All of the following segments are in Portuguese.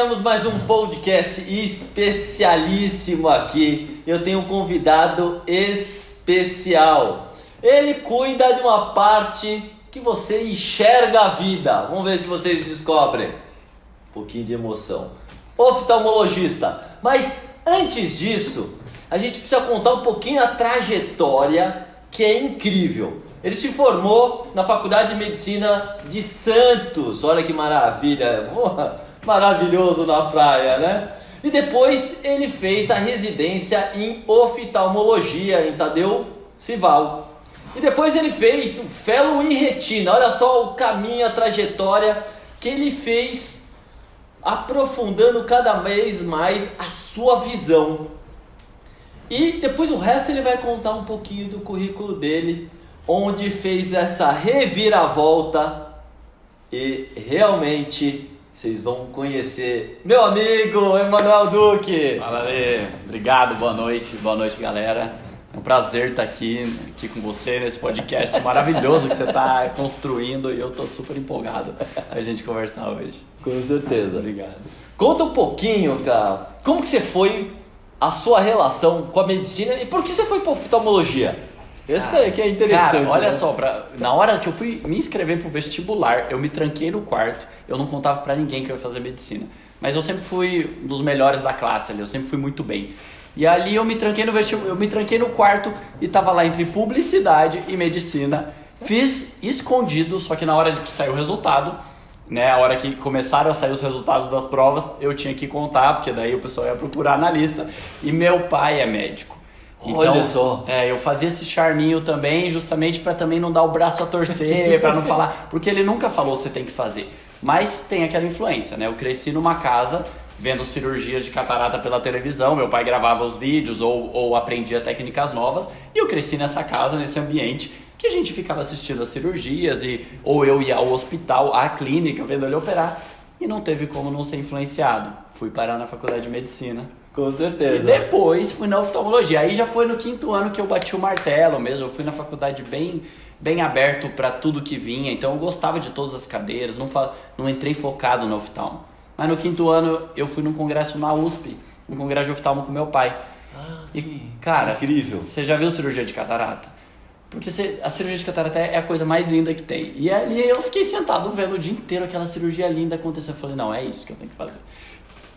Iniciamos mais um podcast especialíssimo aqui. Eu tenho um convidado especial. Ele cuida de uma parte que você enxerga a vida. Vamos ver se vocês descobrem. Um pouquinho de emoção. Oftalmologista. Mas antes disso, a gente precisa contar um pouquinho a trajetória, que é incrível. Ele se formou na Faculdade de Medicina de Santos. Olha que maravilha. Maravilhoso na praia, né? E depois ele fez a residência em oftalmologia em Tadeu Cival. E depois ele fez o Fellow em Retina. Olha só o caminho, a trajetória que ele fez, aprofundando cada vez mais a sua visão. E depois o resto ele vai contar um pouquinho do currículo dele, onde fez essa reviravolta e realmente vocês vão conhecer meu amigo Emanuel Duque. Fala aí, obrigado, boa noite galera. É um prazer estar aqui com você nesse podcast maravilhoso que você está construindo e eu estou super empolgado pra gente conversar hoje. Com certeza. Obrigado. Conta um pouquinho, cara, como que você foi, a sua relação com a medicina e por que você foi para oftalmologia? Esse aí que é interessante. Cara, olha né? só, na hora que eu fui me inscrever pro vestibular, eu me tranquei no quarto, eu não contava pra ninguém que eu ia fazer medicina. Mas eu sempre fui um dos melhores da classe ali, eu sempre fui muito bem. E ali eu me tranquei no vestibular, eu me tranquei no quarto e tava lá entre publicidade e medicina. Fiz escondido, só que na hora que saiu o resultado, né, a hora que começaram a sair os resultados das provas, eu tinha que contar, porque daí o pessoal ia procurar na lista. E meu pai é médico. Então, olha só. Eu fazia esse charminho também, justamente para também não dar o braço a torcer, para não falar, porque ele nunca falou você tem que fazer. Mas tem aquela influência, né? Eu cresci numa casa vendo cirurgias de catarata pela televisão, meu pai gravava os vídeos ou aprendia técnicas novas, e eu cresci nessa casa, nesse ambiente que a gente ficava assistindo as cirurgias ou eu ia ao hospital, à clínica, vendo ele operar, e não teve como não ser influenciado. Fui parar na faculdade de medicina. Com certeza. E depois fui na oftalmologia. Aí já foi no 5º ano que eu bati o martelo mesmo. Eu fui na faculdade bem aberto para tudo que vinha. Então eu gostava de todas as cadeiras. Não entrei focado no oftalmo. Mas no 5º ano eu fui num congresso na USP. Um congresso de oftalmo com meu pai. Cara, incrível. Você já viu cirurgia de catarata? Porque a cirurgia de catarata é a coisa mais linda que tem. E ali eu fiquei sentado vendo o dia inteiro aquela cirurgia linda acontecer. Eu falei, não, é isso que eu tenho que fazer.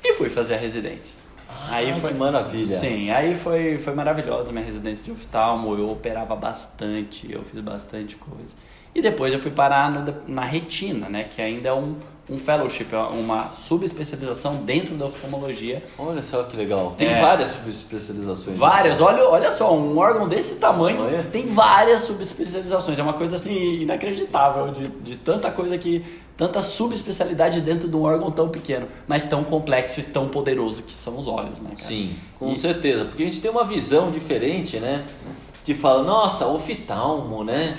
E fui fazer a residência. Aí foi que maravilha. Sim, aí foi maravilhosa a minha residência de oftalmo, eu operava bastante, eu fiz bastante coisa. E depois eu fui parar na retina, né, que ainda é um fellowship, uma subespecialização dentro da oftalmologia. Olha só que legal, tem várias subespecializações. Várias, olha só, um órgão desse tamanho tem várias subespecializações, é uma coisa assim inacreditável de tanta coisa tanta subespecialidade dentro de um órgão tão pequeno, mas tão complexo e tão poderoso que são os olhos, né, cara? Sim, com certeza, porque a gente tem uma visão diferente, né? Que fala, nossa, oftalmo, né?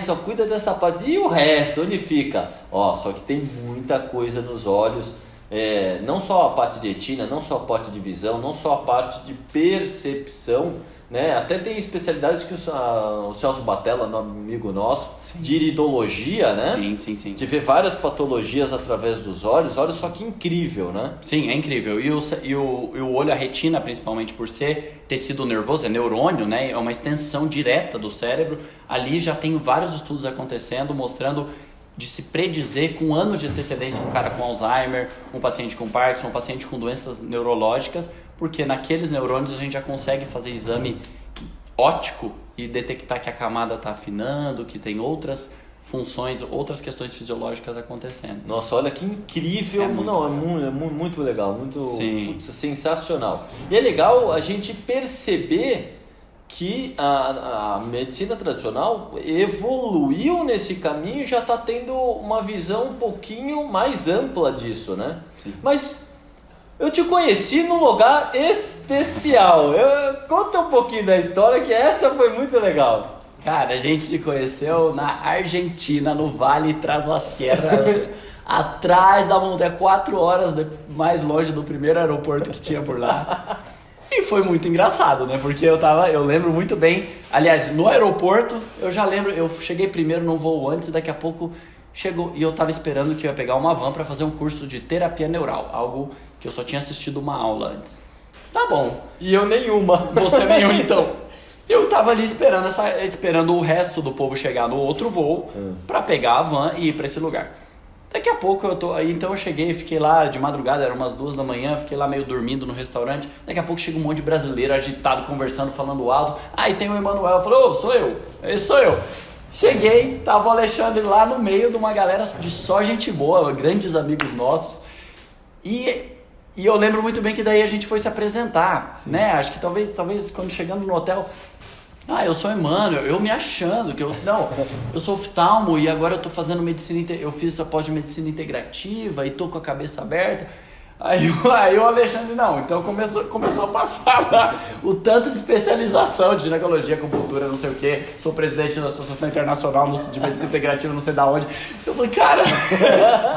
Só cuida dessa parte. E o resto, onde fica? Só que tem muita coisa nos olhos, não só a parte de retina, não só a parte de visão, não só a parte de percepção, né? Até tem especialidades que o Celso Batella, amigo nosso, sim, de iridologia, né? Sim. De ver várias patologias através dos olhos. Olha só que incrível, né? Sim, é incrível. E o olho, a retina, principalmente por ser tecido nervoso, é neurônio, né? É uma extensão direta do cérebro. Ali já tem vários estudos acontecendo, mostrando de se predizer com anos de antecedência um cara com Alzheimer, um paciente com Parkinson, um paciente com doenças neurológicas, porque naqueles neurônios a gente já consegue fazer exame óptico e detectar que a camada está afinando, que tem outras funções, outras questões fisiológicas acontecendo. Nossa, olha que incrível. É muito legal, muito sensacional. E é legal a gente perceber que a medicina tradicional evoluiu nesse caminho e já está tendo uma visão um pouquinho mais ampla disso, né? Sim. Mas eu te conheci num lugar especial. Conta um pouquinho da história, que essa foi muito legal. Cara, a gente se conheceu na Argentina, no Vale Traslasierra, atrás da montanha, 4 horas mais longe do primeiro aeroporto que tinha por lá. E foi muito engraçado, né? Porque eu lembro muito bem, aliás, no aeroporto, eu já lembro, eu cheguei primeiro num voo antes e daqui a pouco chegou, e eu tava esperando que eu ia pegar uma van para fazer um curso de terapia neural, algo que eu só tinha assistido uma aula antes. Tá bom. E eu nenhuma. Você nenhum, então. Eu tava ali esperando o resto do povo chegar no outro voo pra pegar a van e ir pra esse lugar. Daqui a pouco então eu cheguei, fiquei lá de madrugada, eram umas 2 da manhã, fiquei lá meio dormindo no restaurante. Daqui a pouco chega um monte de brasileiro agitado, conversando, falando alto. Aí tem o Emanuel, eu falei, sou eu, esse sou eu. Cheguei, tava o Alexandre lá no meio de uma galera de só gente boa, grandes amigos nossos. E eu lembro muito bem que daí a gente foi se apresentar, né? Acho que talvez quando chegando no hotel... eu sou Emmanuel, eu me achando que eu sou oftalmo e agora eu tô fazendo eu fiz a pós-medicina integrativa e tô com a cabeça aberta. Aí o Alexandre, então começou a passar lá o tanto de especialização de ginecologia, acupuntura, não sei o que, sou presidente da Associação Internacional de Medicina Integrativa, não sei da onde. Eu falei, cara,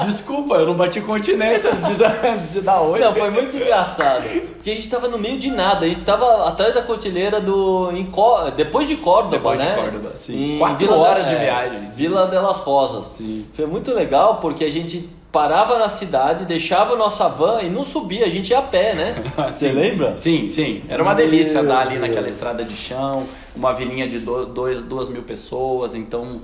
desculpa, eu não bati continência antes de dar oi. Não, foi muito engraçado, porque a gente tava no meio de nada, a gente tava atrás da cordilheira depois de Córdoba, né? Depois de Córdoba, sim. 4 horas de viagem. Vila de las Rosas. Sim. Foi muito legal, porque a gente parava na cidade, deixava a nossa van e não subia, a gente ia a pé, né? Você lembra? Sim. Era uma delícia andar ali naquela estrada de chão, uma vilinha de 2.000 pessoas, então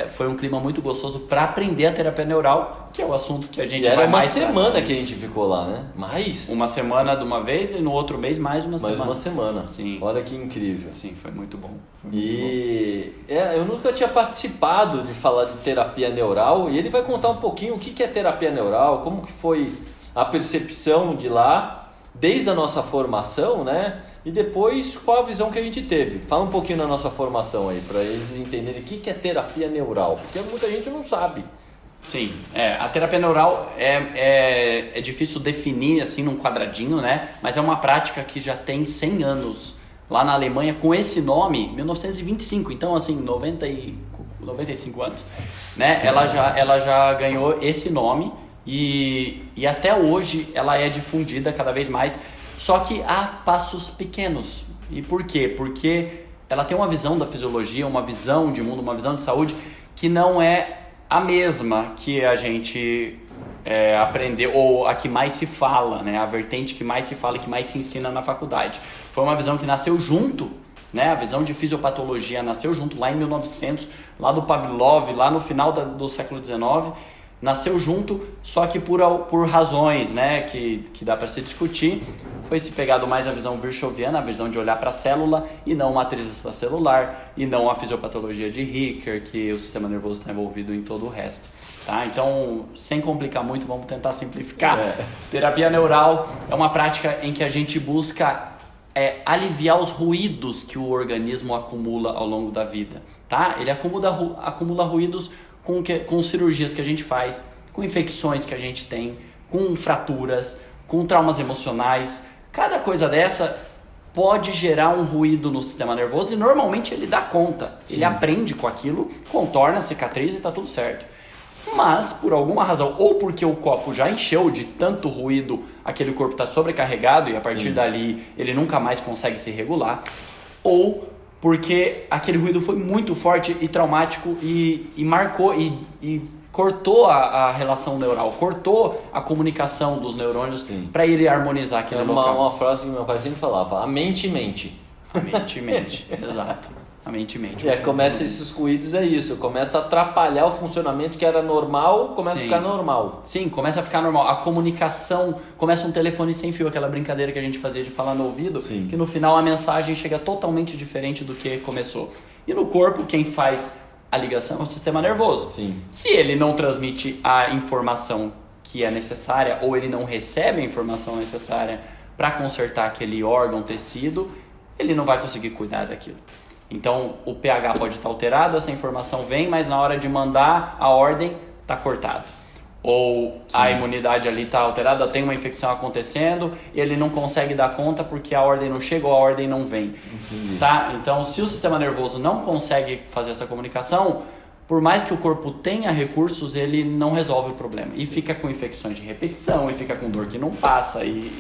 foi um clima muito gostoso para aprender a terapia neural, que é o assunto que a gente vai mais... Era uma semana que a gente ficou lá, né? Mais? Uma semana de uma vez e no outro mês mais uma semana. Mais uma semana. Sim. Olha que incrível. Sim, foi muito bom. Eu nunca tinha participado de falar de terapia neural e ele vai contar um pouquinho o que é terapia neural, como que foi a percepção de lá, desde a nossa formação, né? E depois qual a visão que a gente teve. Fala um pouquinho da nossa formação aí, para eles entenderem o que é terapia neural, porque muita gente não sabe. Sim, a terapia neural é difícil definir assim num quadradinho, né? Mas é uma prática que já tem 100 anos lá na Alemanha com esse nome, 1925, então assim, 95 anos, né? Ela já ganhou esse nome e até hoje ela é difundida cada vez mais, só que há passos pequenos. E por quê? Porque ela tem uma visão da fisiologia, uma visão de mundo, uma visão de saúde que não é a mesma que a gente aprendeu, ou a que mais se fala, né? A vertente que mais se fala e que mais se ensina na faculdade. Foi uma visão que nasceu junto, né? A visão de fisiopatologia nasceu junto lá em 1900, lá do Pavlov, lá no final do século XIX. Nasceu junto, só que por razões, né, que dá para se discutir, foi se pegado mais a visão virchoviana, a visão de olhar para a célula e não matriz extracelular, e não a fisiopatologia de Ricker, que o sistema nervoso está envolvido em todo o resto. Tá? Então, sem complicar muito, vamos tentar simplificar. Terapia neural é uma prática em que a gente busca aliviar os ruídos que o organismo acumula ao longo da vida. Tá? Ele acumula ruídos com cirurgias que a gente faz, com infecções que a gente tem, com fraturas, com traumas emocionais. Cada coisa dessa pode gerar um ruído no sistema nervoso e normalmente ele dá conta. Sim. Ele aprende com aquilo, contorna a cicatriz e está tudo certo. Mas, por alguma razão, ou porque o copo já encheu de tanto ruído, aquele corpo está sobrecarregado e a partir dali ele nunca mais consegue se regular, ou porque aquele ruído foi muito forte e traumático e marcou e cortou a relação neural, cortou a comunicação dos neurônios para ele harmonizar aquele local. Uma frase que meu pai sempre falava, a mente mente. A mente mente, exato. A mente mente. Começa esses ruídos, começa a atrapalhar o funcionamento que era normal, começa a ficar normal. Sim, começa a ficar normal. A comunicação, começa um telefone sem fio, aquela brincadeira que a gente fazia de falar no ouvido, que no final a mensagem chega totalmente diferente do que começou. E no corpo, quem faz a ligação é o sistema nervoso. Sim. Se ele não transmite a informação que é necessária, ou ele não recebe a informação necessária para consertar aquele órgão, tecido, ele não vai conseguir cuidar daquilo. Então, o pH pode estar alterado, essa informação vem, mas na hora de mandar a ordem, está cortado. Ou a imunidade ali está alterada, tem uma infecção acontecendo, e ele não consegue dar conta porque a ordem não chega ou a ordem não vem. Tá? Então, se o sistema nervoso não consegue fazer essa comunicação, por mais que o corpo tenha recursos, ele não resolve o problema. E fica com infecções de repetição, e fica com dor que não passa, e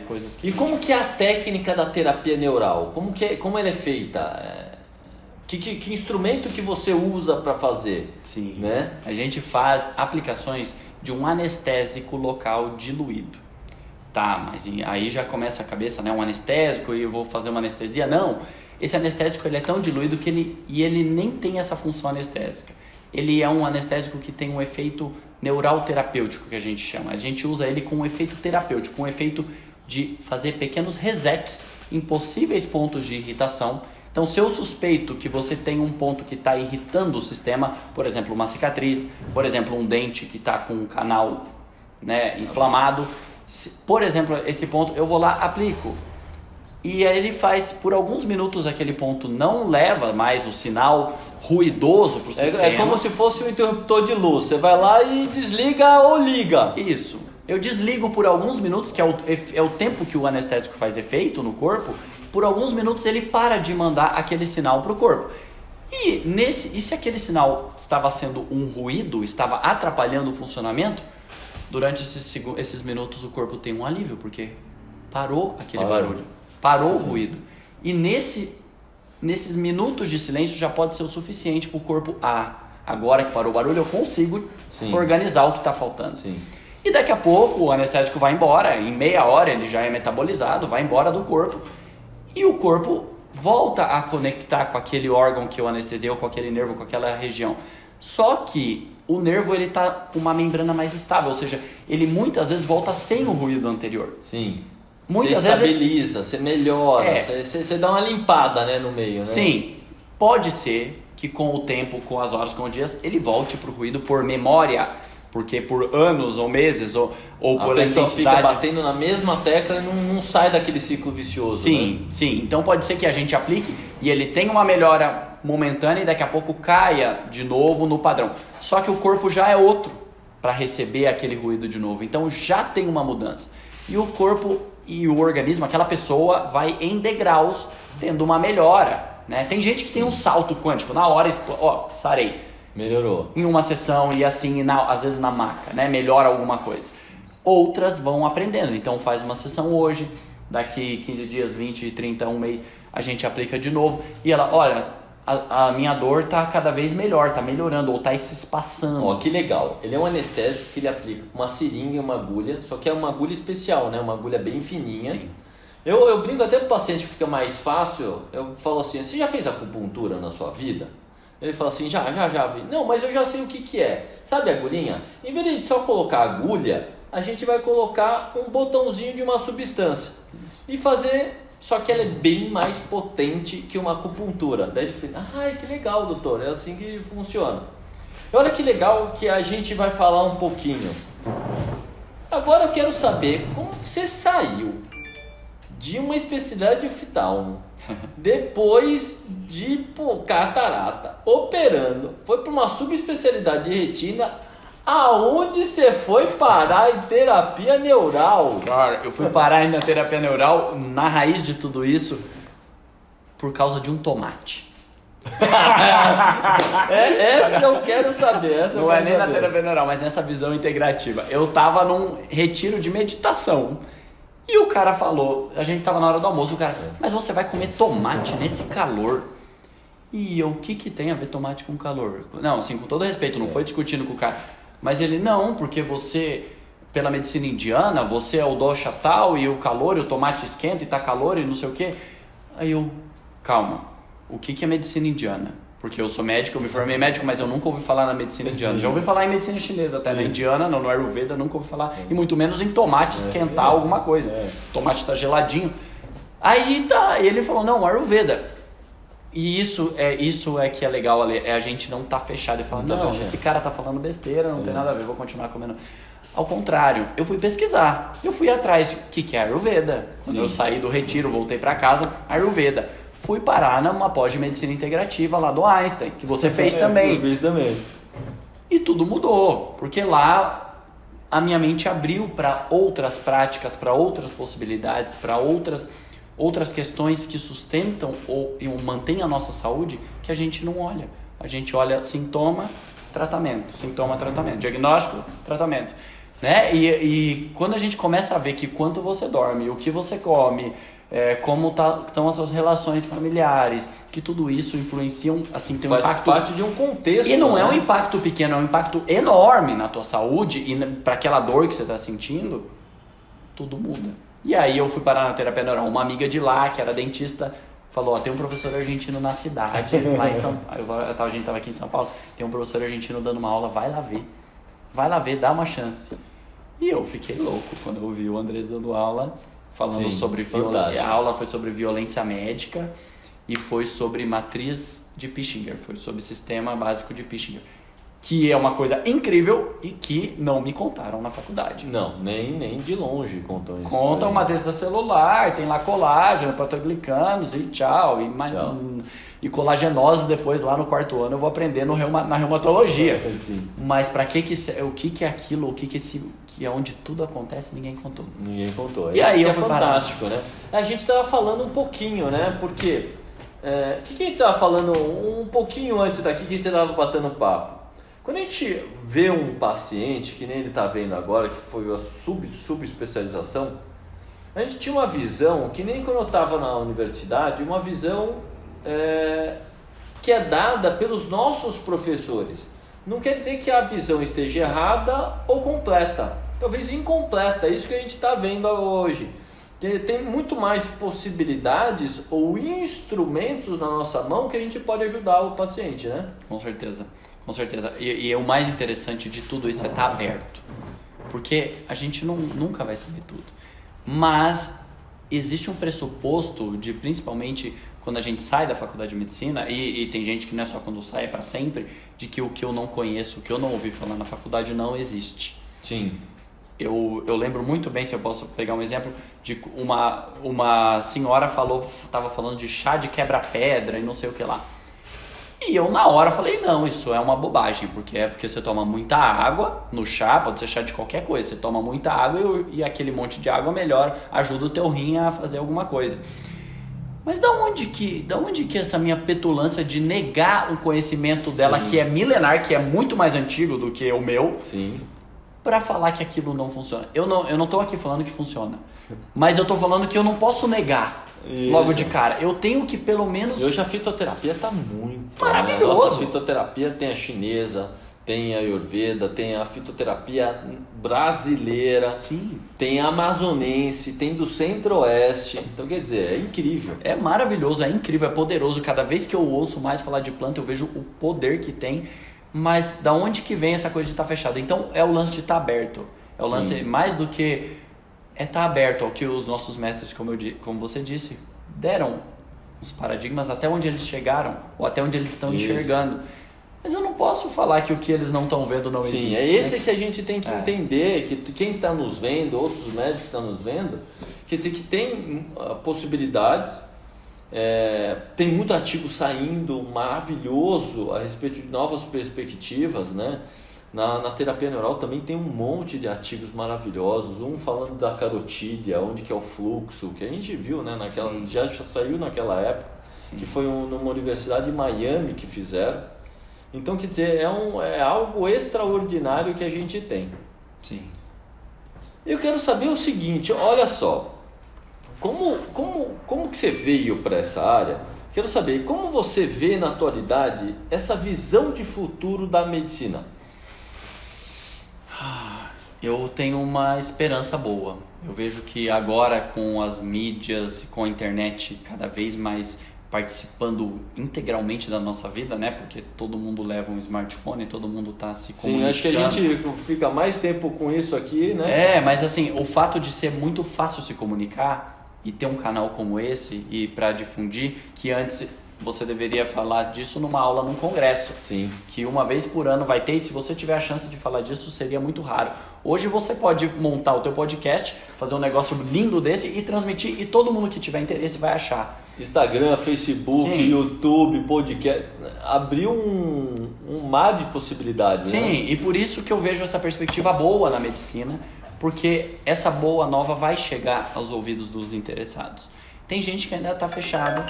coisas que... E como que é a técnica da terapia neural? Como ela é feita? Que instrumento que você usa para fazer? Sim, né? A gente faz aplicações de um anestésico local diluído. Tá, mas aí já começa a cabeça, né? Um anestésico e eu vou fazer uma anestesia. Não, esse anestésico ele é tão diluído que ele nem tem essa função anestésica. Ele é um anestésico que tem um efeito neural terapêutico, que a gente chama. A gente usa ele com um efeito terapêutico, com um efeito de fazer pequenos resets em possíveis pontos de irritação. Então, se eu suspeito que você tem um ponto que está irritando o sistema, por exemplo, uma cicatriz, por exemplo, um dente que está com um canal, né, inflamado, por exemplo, esse ponto, eu vou lá, aplico. E aí ele faz, por alguns minutos, aquele ponto não leva mais o sinal ruidoso para o sistema. É como se fosse um interruptor de luz. Você vai lá e desliga ou liga. Isso. Eu desligo por alguns minutos, que é o tempo que o anestésico faz efeito no corpo. Por alguns minutos ele para de mandar aquele sinal para o corpo. E se aquele sinal estava sendo um ruído, estava atrapalhando o funcionamento, durante esses minutos o corpo tem um alívio, porque parou aquele barulho, parou o ruído. E nesses minutos de silêncio já pode ser o suficiente para o corpo, agora que parou o barulho eu consigo organizar o que está faltando. Sim. E daqui a pouco o anestésico vai embora, em meia hora ele já é metabolizado, vai embora do corpo e o corpo volta a conectar com aquele órgão que eu anestesiei, ou com aquele nervo, com aquela região. Só que o nervo ele está com uma membrana mais estável, ou seja, ele muitas vezes volta sem o ruído anterior. Sim. Muitas você estabiliza, você melhora, você dá uma limpada, né, no meio, né? Sim, pode ser que com o tempo, com as horas, com os dias, ele volte para o ruído por memória, porque por anos ou meses ou por a intensidade... fica batendo na mesma tecla e não sai daquele ciclo vicioso. Sim, né? Sim. Então pode ser que a gente aplique e ele tenha uma melhora momentânea e daqui a pouco caia de novo no padrão. Só que o corpo já é outro para receber aquele ruído de novo. Então já tem uma mudança. E o corpo e o organismo, aquela pessoa vai em degraus tendo uma melhora, né? Tem gente que tem um salto quântico, na hora, sarei. Melhorou. Em uma sessão e assim, às vezes na maca, né? Melhora alguma coisa. Outras vão aprendendo, então faz uma sessão hoje, daqui 15 dias, 20, 30, um mês, a gente aplica de novo e ela, olha, a minha dor tá cada vez melhor, tá melhorando ou tá se espaçando. Ó, que legal. Ele é um anestésico que ele aplica uma seringa e uma agulha, só que é uma agulha especial, né? Uma agulha bem fininha. Sim. Eu brinco até pro paciente que fica mais fácil, eu falo assim, você já fez acupuntura na sua vida? Ele fala assim, já vi. Não, mas eu já sei o que é. Sabe a agulhinha? Em vez de só colocar agulha, a gente vai colocar um botãozinho de uma substância. E fazer, só que ela é bem mais potente que uma acupuntura. Daí ele fala, ai que legal, doutor, é assim que funciona. E olha que legal que a gente vai falar um pouquinho. Agora eu quero saber como que você saiu de uma especialidade de oftalmo, depois de catarata, operando, foi para uma subespecialidade de retina, aonde você foi parar em terapia neural? Cara, eu fui parar na terapia neural, na raiz de tudo isso, por causa de um tomate. Essa eu quero saber. Não é nem na terapia neural, mas nessa visão integrativa. Eu tava num retiro de meditação. E o cara falou, a gente tava na hora do almoço, o cara, mas você vai comer tomate nesse calor? E eu, o que tem a ver tomate com calor? Não, assim, com todo respeito, não foi discutindo com o cara. Mas ele, não, porque você, pela medicina indiana, você é o dosha tal e o calor, e o tomate esquenta e tá calor e não sei o quê. Aí eu, calma, o que é medicina indiana? Porque eu sou médico, eu me formei médico, mas eu nunca ouvi falar na medicina indiana. Já ouvi falar em medicina chinesa até, na indiana, no Ayurveda, nunca ouvi falar. E muito menos em tomate esquentar alguma coisa. Tomate tá geladinho. Aí tá, ele falou, não, Ayurveda. E isso é que é legal, Ale, é a gente não tá fechado e falar, não, esse cara tá falando besteira, não tem nada a ver, vou continuar comendo. Ao contrário, eu fui pesquisar, eu fui atrás, o que é Ayurveda? Quando eu saí do retiro, voltei pra casa, Ayurveda. Fui parar numa pós de medicina integrativa lá do Einstein, que você fez também. Eu fiz também. E tudo mudou, porque lá a minha mente abriu para outras práticas, para outras possibilidades, para outras questões que sustentam ou mantêm a nossa saúde, que a gente não olha. A gente olha sintoma, tratamento, diagnóstico, tratamento. Né? E quando a gente começa a ver que quanto você dorme, o que você come, como estão as suas relações familiares, que tudo isso influenciam, assim, tem um impacto... Faz parte de um contexto. E não é um impacto pequeno, é um impacto enorme na tua saúde e para aquela dor que você está sentindo. tudo muda. E aí eu fui parar na terapia neural. Uma amiga de lá, que era dentista, falou, ó, tem um professor argentino na cidade, lá em São Paulo. A gente tava aqui em São Paulo, tem um professor argentino dando uma aula, vai lá ver, dá uma chance. E eu fiquei louco quando eu vi o Andrés dando aula, falando sobre violência. A aula foi sobre violência médica e foi sobre matriz de Pischinger, foi sobre sistema básico de Pischinger. Que é uma coisa incrível e que não me contaram na faculdade. Não, nem de longe contam isso. Contam matriz celular, tem lá colágeno, proteoglicanos e tchau. E colagenose depois lá no 4º ano eu vou aprender na reumatologia. Sim. Mas pra o que é aquilo, que é onde tudo acontece, ninguém contou. Ninguém contou. E aí é fantástico, né? A gente tava falando um pouquinho, né? Porque o que a gente tava falando um pouquinho antes daqui que a gente tava batendo papo? Quando a gente vê um paciente, que nem ele está vendo agora, que foi a subespecialização, a gente tinha uma visão, que nem quando eu estava na universidade, uma visão que é dada pelos nossos professores. Não quer dizer que a visão esteja errada ou completa, talvez incompleta, é isso que a gente está vendo hoje. Tem muito mais possibilidades ou instrumentos na nossa mão que a gente pode ajudar o paciente, né? Com certeza. Com certeza. E o mais interessante de tudo isso é estar aberto. Porque a gente nunca vai saber tudo. Mas existe um pressuposto de, principalmente quando a gente sai da faculdade de medicina, e tem gente que não é só quando sai, é para sempre, de que o que eu não conheço, o que eu não ouvi falar na faculdade não existe. Sim. Eu lembro muito bem, se eu posso pegar um exemplo, de uma senhora estava falando de chá de quebra-pedra e não sei o que lá. E eu na hora falei, não, isso é uma bobagem, porque você toma muita água no chá, pode ser chá de qualquer coisa, você toma muita água e aquele monte de água melhor ajuda o teu rim a fazer alguma coisa. Mas da onde que essa minha petulância de negar o conhecimento dela, que é milenar, que é muito mais antigo do que o meu, para falar que aquilo não funciona? Eu não tô aqui falando que funciona, mas eu tô falando que eu não posso negar. Isso. Logo de cara, eu tenho que pelo menos... E hoje a fitoterapia está muito maravilhoso. Nossa fitoterapia tem a chinesa, tem a Ayurveda, tem a fitoterapia brasileira, tem a amazonense, tem do centro-oeste. Então, quer dizer, é incrível. É maravilhoso, é incrível, é poderoso. Cada vez que eu ouço mais falar de planta, eu vejo o poder que tem. Mas da onde que vem essa coisa de estar fechado? Então, é o lance de estar aberto. É o lance mais do que... estar aberto ao que os nossos mestres, como você disse, deram os paradigmas até onde eles chegaram, ou até onde eles estão enxergando. Mas eu não posso falar que o que eles não estão vendo não existe. Sim, é esse que a gente tem que entender, que quem está nos vendo, outros médicos que estão nos vendo, quer dizer que tem possibilidades, tem muito artigo saindo maravilhoso a respeito de novas perspectivas, né? Na terapia neural também tem um monte de artigos maravilhosos, um falando da carotídea, onde que é o fluxo, que a gente viu, né, já saiu naquela época, que foi numa universidade de Miami que fizeram. Então, quer dizer, é algo extraordinário que a gente tem. Sim. Eu quero saber o seguinte, olha só, como que você veio para essa área? Quero saber, como você vê na atualidade essa visão de futuro da medicina? Eu tenho uma esperança boa. Eu vejo que agora com as mídias e com a internet cada vez mais participando integralmente da nossa vida, né? Porque todo mundo leva um smartphone, todo mundo está se comunicando. Sim, acho que a gente fica mais tempo com isso aqui, né? Mas assim, o fato de ser muito fácil se comunicar e ter um canal como esse e para difundir, que antes você deveria falar disso numa aula num congresso. Sim. Que uma vez por ano vai ter, e se você tiver a chance de falar disso, seria muito raro. Hoje você pode montar o teu podcast, fazer um negócio lindo desse e transmitir, e todo mundo que tiver interesse vai achar. Instagram, Facebook, YouTube, podcast, abriu um mar de possibilidades. Sim, né? E por isso que eu vejo essa perspectiva boa na medicina, porque essa boa nova vai chegar aos ouvidos dos interessados. Tem gente que ainda está fechado,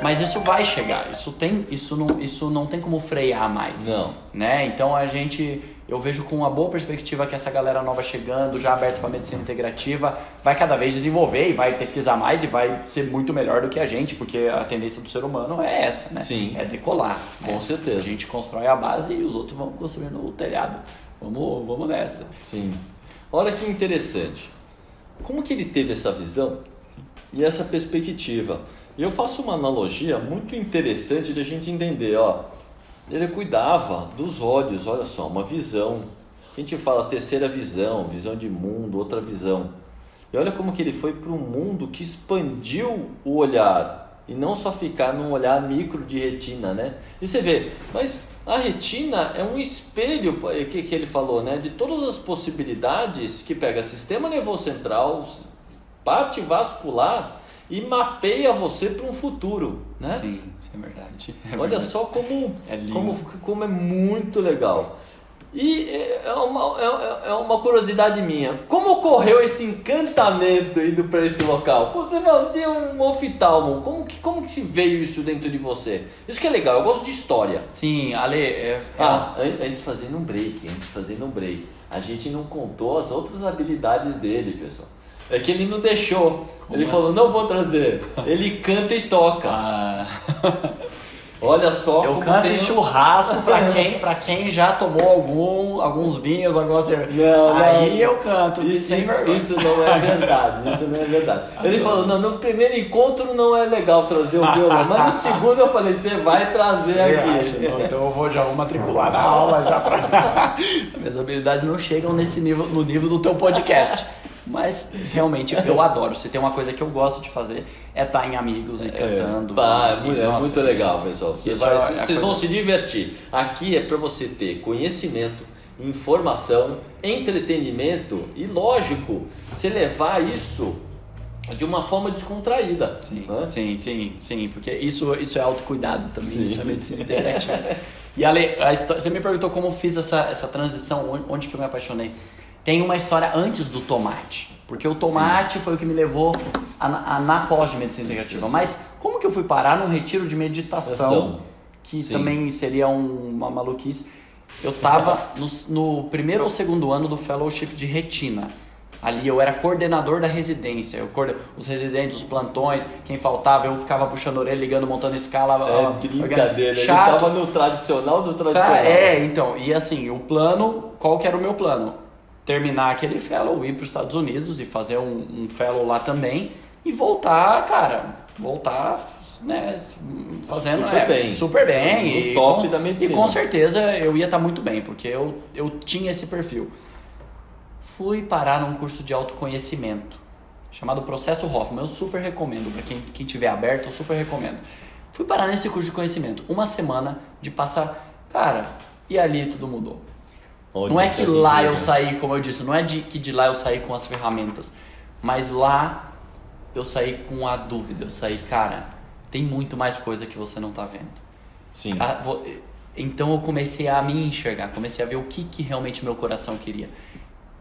mas isso vai chegar. Isso não tem como frear mais. Não. Né? Então eu vejo com uma boa perspectiva que essa galera nova chegando, já aberta para a medicina integrativa, vai cada vez desenvolver e vai pesquisar mais e vai ser muito melhor do que a gente, porque a tendência do ser humano é essa, né? Sim. É decolar. Com certeza. A gente constrói a base e os outros vão construindo o telhado. Vamos nessa. Sim. Olha que interessante. como que ele teve essa visão e essa perspectiva? E eu faço uma analogia muito interessante de a gente entender, ó. Ele cuidava dos olhos, olha só, uma visão. A gente fala terceira visão, visão de mundo, outra visão. E olha como que ele foi para um mundo que expandiu o olhar e não só ficar num olhar micro de retina, né? E você vê, mas a retina é um espelho, que ele falou, né? De todas as possibilidades que pega sistema nervoso central, parte vascular e mapeia você para um futuro, né? Sim, isso é verdade. Olha só como como é muito legal. E é uma curiosidade minha. Como ocorreu esse encantamento indo para esse local? Você não tinha um oftalmo. Como que se veio isso dentro de você? Isso que é legal, eu gosto de história. Sim, Ale... Antes fazendo um break. A gente não contou as outras habilidades dele, pessoal. É que ele não deixou. Ele falou, não vou trazer. Ele canta e toca. Olha só. Eu canto em churrasco pra quem já tomou alguns vinhos, algumas cervejas. Aí eu canto. Isso não é verdade. Ele falou, não, no primeiro encontro não é legal trazer o violão. Mas no segundo eu falei, você vai trazer aqui. Não, então eu já vou matricular na aula já pra... Minhas habilidades não chegam no nível do teu podcast. Mas realmente eu adoro. Se tem uma coisa que eu gosto de fazer é estar em amigos e cantando. É muito legal, pessoal. Vocês vão se divertir. Aqui é para você ter conhecimento, informação, entretenimento e, lógico, você levar isso de uma forma descontraída. Sim, né? sim, porque isso é autocuidado também, isso é medicina integrativa. E Ale, você me perguntou como fiz essa transição, onde que eu me apaixonei. Tem uma história antes do tomate, porque o tomate foi o que me levou na pós de medicina integrativa. Mas como que eu fui parar num retiro de meditação, que também seria uma maluquice? Eu estava no primeiro ou segundo ano do fellowship de retina. Ali eu era coordenador da residência, os residentes, os plantões, quem faltava, eu ficava puxando a orelha, ligando, montando escala. Brincadeira, ele estava no tradicional do tradicional. Então, e assim, o plano, qual que era o meu plano? Terminar aquele fellow, ir para os Estados Unidos e fazer um fellow lá também e voltar, né, fazendo super bem no top da medicina. E com certeza eu ia estar muito bem, porque eu tinha esse perfil. Fui parar num curso de autoconhecimento chamado Processo Hoffman. Eu super recomendo, para quem tiver aberto, eu super recomendo. Fui parar nesse curso de conhecimento, uma semana de passar, cara, e ali tudo mudou. Não é que lá eu saí, como eu disse, não é que de lá eu saí com as ferramentas, mas lá eu saí com a dúvida, eu saí, cara, tem muito mais coisa que você não tá vendo. Sim. Então eu comecei a me enxergar, comecei a ver o que realmente meu coração queria.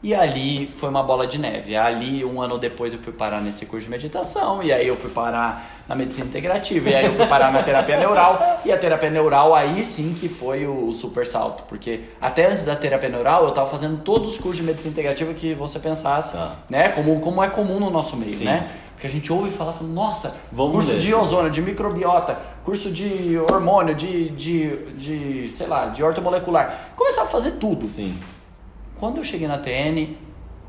E ali foi uma bola de neve. Ali, um ano depois, eu fui parar nesse curso de meditação. E aí eu fui parar na medicina integrativa. E aí eu fui parar na terapia neural. E a terapia neural, aí sim que foi o super salto. Porque até antes da terapia neural, eu estava fazendo todos os cursos de medicina integrativa que você pensasse. Né? Como é comum no nosso meio, né? Porque a gente ouve falar, nossa, curso de ozônio, de microbiota, curso de hormônio, de sei lá, de ortomolecular. Começava a fazer tudo. Sim. Quando eu cheguei na TN,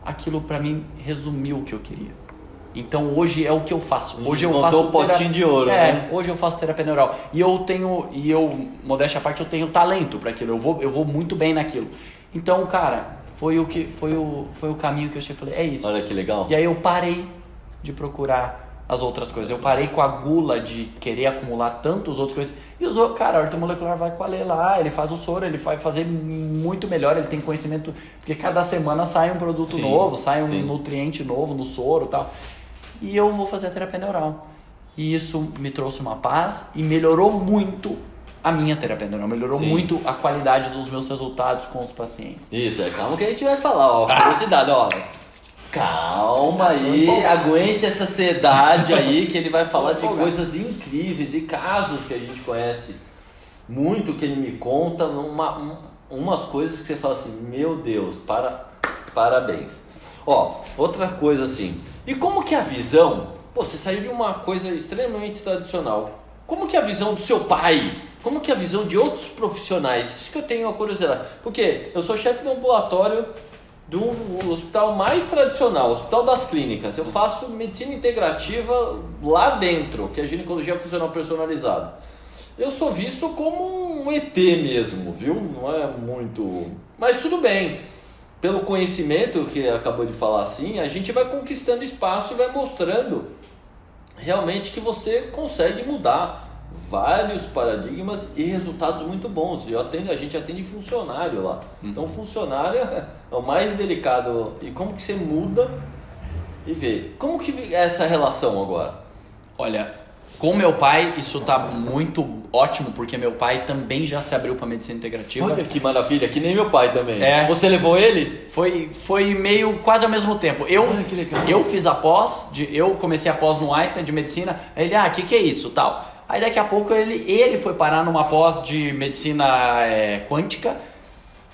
aquilo pra mim resumiu o que eu queria. Então hoje é o que eu faço. Hoje eu faço o potinho de ouro, né? Hoje eu faço terapia neural. E modéstia à parte, eu tenho talento para aquilo. Eu vou muito bem naquilo. Então, cara, foi o caminho que eu falei, é isso. Olha que legal. E aí eu parei de procurar as outras coisas. Eu parei com a gula de querer acumular tantas outras coisas. E cara, o ortomolecular vai com a Lê lá, ele faz o soro, ele vai fazer muito melhor, ele tem conhecimento, porque cada semana sai um produto novo, sai um nutriente novo no soro e tal. E eu vou fazer a terapia neural. E isso me trouxe uma paz e melhorou muito a minha terapia neural, melhorou muito a qualidade dos meus resultados com os pacientes. Isso, calma que a gente vai falar, ó, curiosidade, ó. Calma aí, aguente essa ansiedade aí que ele vai falar de coisas incríveis e casos que a gente conhece muito, que ele me conta, umas coisas que você fala assim, meu Deus, parabéns. Ó, outra coisa assim, e como que a visão, você saiu de uma coisa extremamente tradicional, como que a visão do seu pai, como que a visão de outros profissionais, isso que eu tenho uma curiosidade, porque eu sou chefe de um ambulatório do hospital mais tradicional, Hospital das Clínicas. Eu faço medicina integrativa lá dentro, que é a ginecologia funcional personalizada. Eu sou visto como um ET mesmo, viu? Não é muito... Mas tudo bem. Pelo conhecimento que acabou de falar assim, a gente vai conquistando espaço e vai mostrando realmente que você consegue mudar vários paradigmas e resultados muito bons. A gente atende funcionário lá. Então funcionário é o mais delicado. E como que você muda e vê? Como que é essa relação agora? Olha, com meu pai isso tá muito ótimo, porque meu pai também já se abriu para medicina integrativa. Olha que maravilha, que nem meu pai também. Você levou ele? Foi meio quase ao mesmo tempo. Olha que legal. Eu fiz a pós, eu comecei a pós no Einstein de medicina. Aí ele, que é isso, tal. Aí daqui a pouco ele foi parar numa pós de medicina quântica.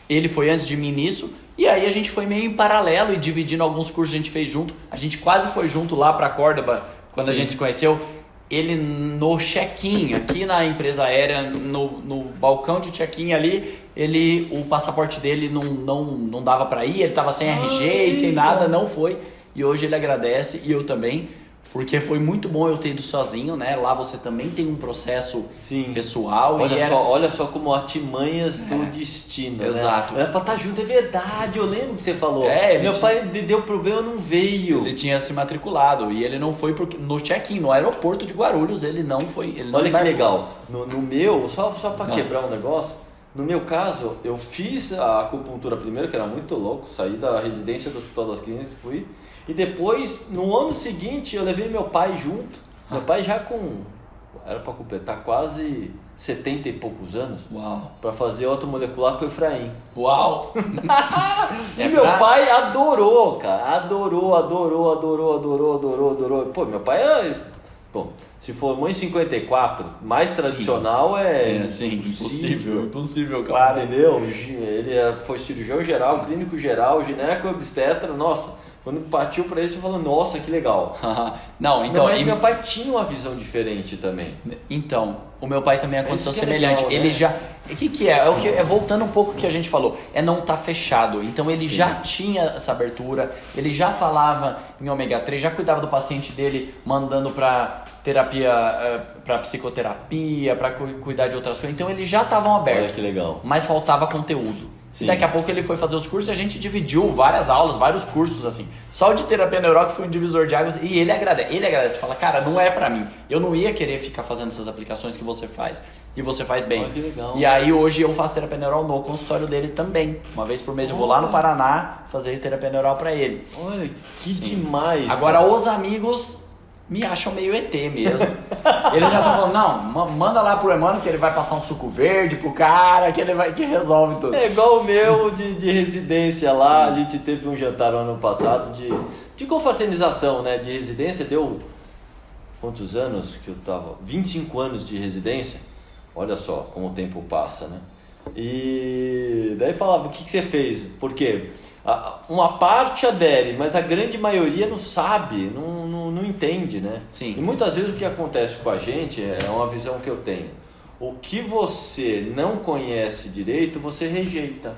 Ele foi antes de mim nisso. E aí a gente foi meio em paralelo e dividindo alguns cursos a gente fez junto. A gente quase foi junto lá para Córdoba quando a gente se conheceu. Ele no check-in, aqui na empresa aérea, no balcão de check-in ali, o passaporte dele não dava para ir, ele estava sem RG e sem nada, não foi. E hoje ele agradece, e eu também, porque foi muito bom eu ter ido sozinho, né? Lá você também tem um processo pessoal. Olha só como artimanhas do destino, exato. Né? Era pra estar junto, é verdade, eu lembro que você falou. Meu pai deu problema, não veio. Ele tinha se matriculado e ele não foi porque no check-in, no aeroporto de Guarulhos, ele não foi. Olha que legal, no meu, só pra quebrar um negócio, no meu caso, eu fiz a acupuntura primeiro, que era muito louco, saí da residência do Hospital das Clínicas e fui. E depois, no ano seguinte, eu levei meu pai junto. Meu pai já era para completar quase 70 e poucos anos. Uau! Para fazer automolecular com o Efraim. Uau! E meu pai adorou, cara. Adorou. Pô, meu pai era isso. Bom, se formou em 54, mais tradicional impossível, claro. Entendeu? Ele foi cirurgião geral, clínico geral, gineco, obstetra, nossa. Quando partiu para isso, eu falei, nossa, que legal. Não, então... Meu pai tinha uma visão diferente também. Então, o meu pai também aconteceu semelhante. Legal, né? Ele já... O que é? Voltando um pouco ao que a gente falou, não tá fechado. Então ele já tinha essa abertura, ele já falava em ômega 3, já cuidava do paciente dele, mandando para terapia, para psicoterapia, para cuidar de outras coisas. Então eles já estavam abertos. Olha que legal. Mas faltava conteúdo. E daqui a pouco ele foi fazer os cursos e a gente dividiu várias aulas, vários cursos assim. Só o de terapia neural que foi um divisor de águas e ele agradece, fala, cara, não é pra mim. Eu não ia querer ficar fazendo essas aplicações que você faz e você faz bem. Olha que legal. E aí hoje eu faço terapia neural no consultório dele também. Uma vez por mês eu vou lá no Paraná fazer terapia neural pra ele. Olha, que demais. Agora os amigos me acham meio ET mesmo. Eles já estão falando, não, manda lá pro Emmanuel que ele vai passar um suco verde pro cara, que resolve tudo. É igual o meu de residência lá, a gente teve um jantar no ano passado de confraternização, né, de residência, deu quantos anos que eu tava? 25 anos de residência, olha só como o tempo passa, né? E daí falava, o que você fez? Por quê? Uma parte adere, mas a grande maioria não sabe, não entende, né? Sim. E muitas vezes o que acontece com a gente é uma visão que eu tenho. O que você não conhece direito, você rejeita.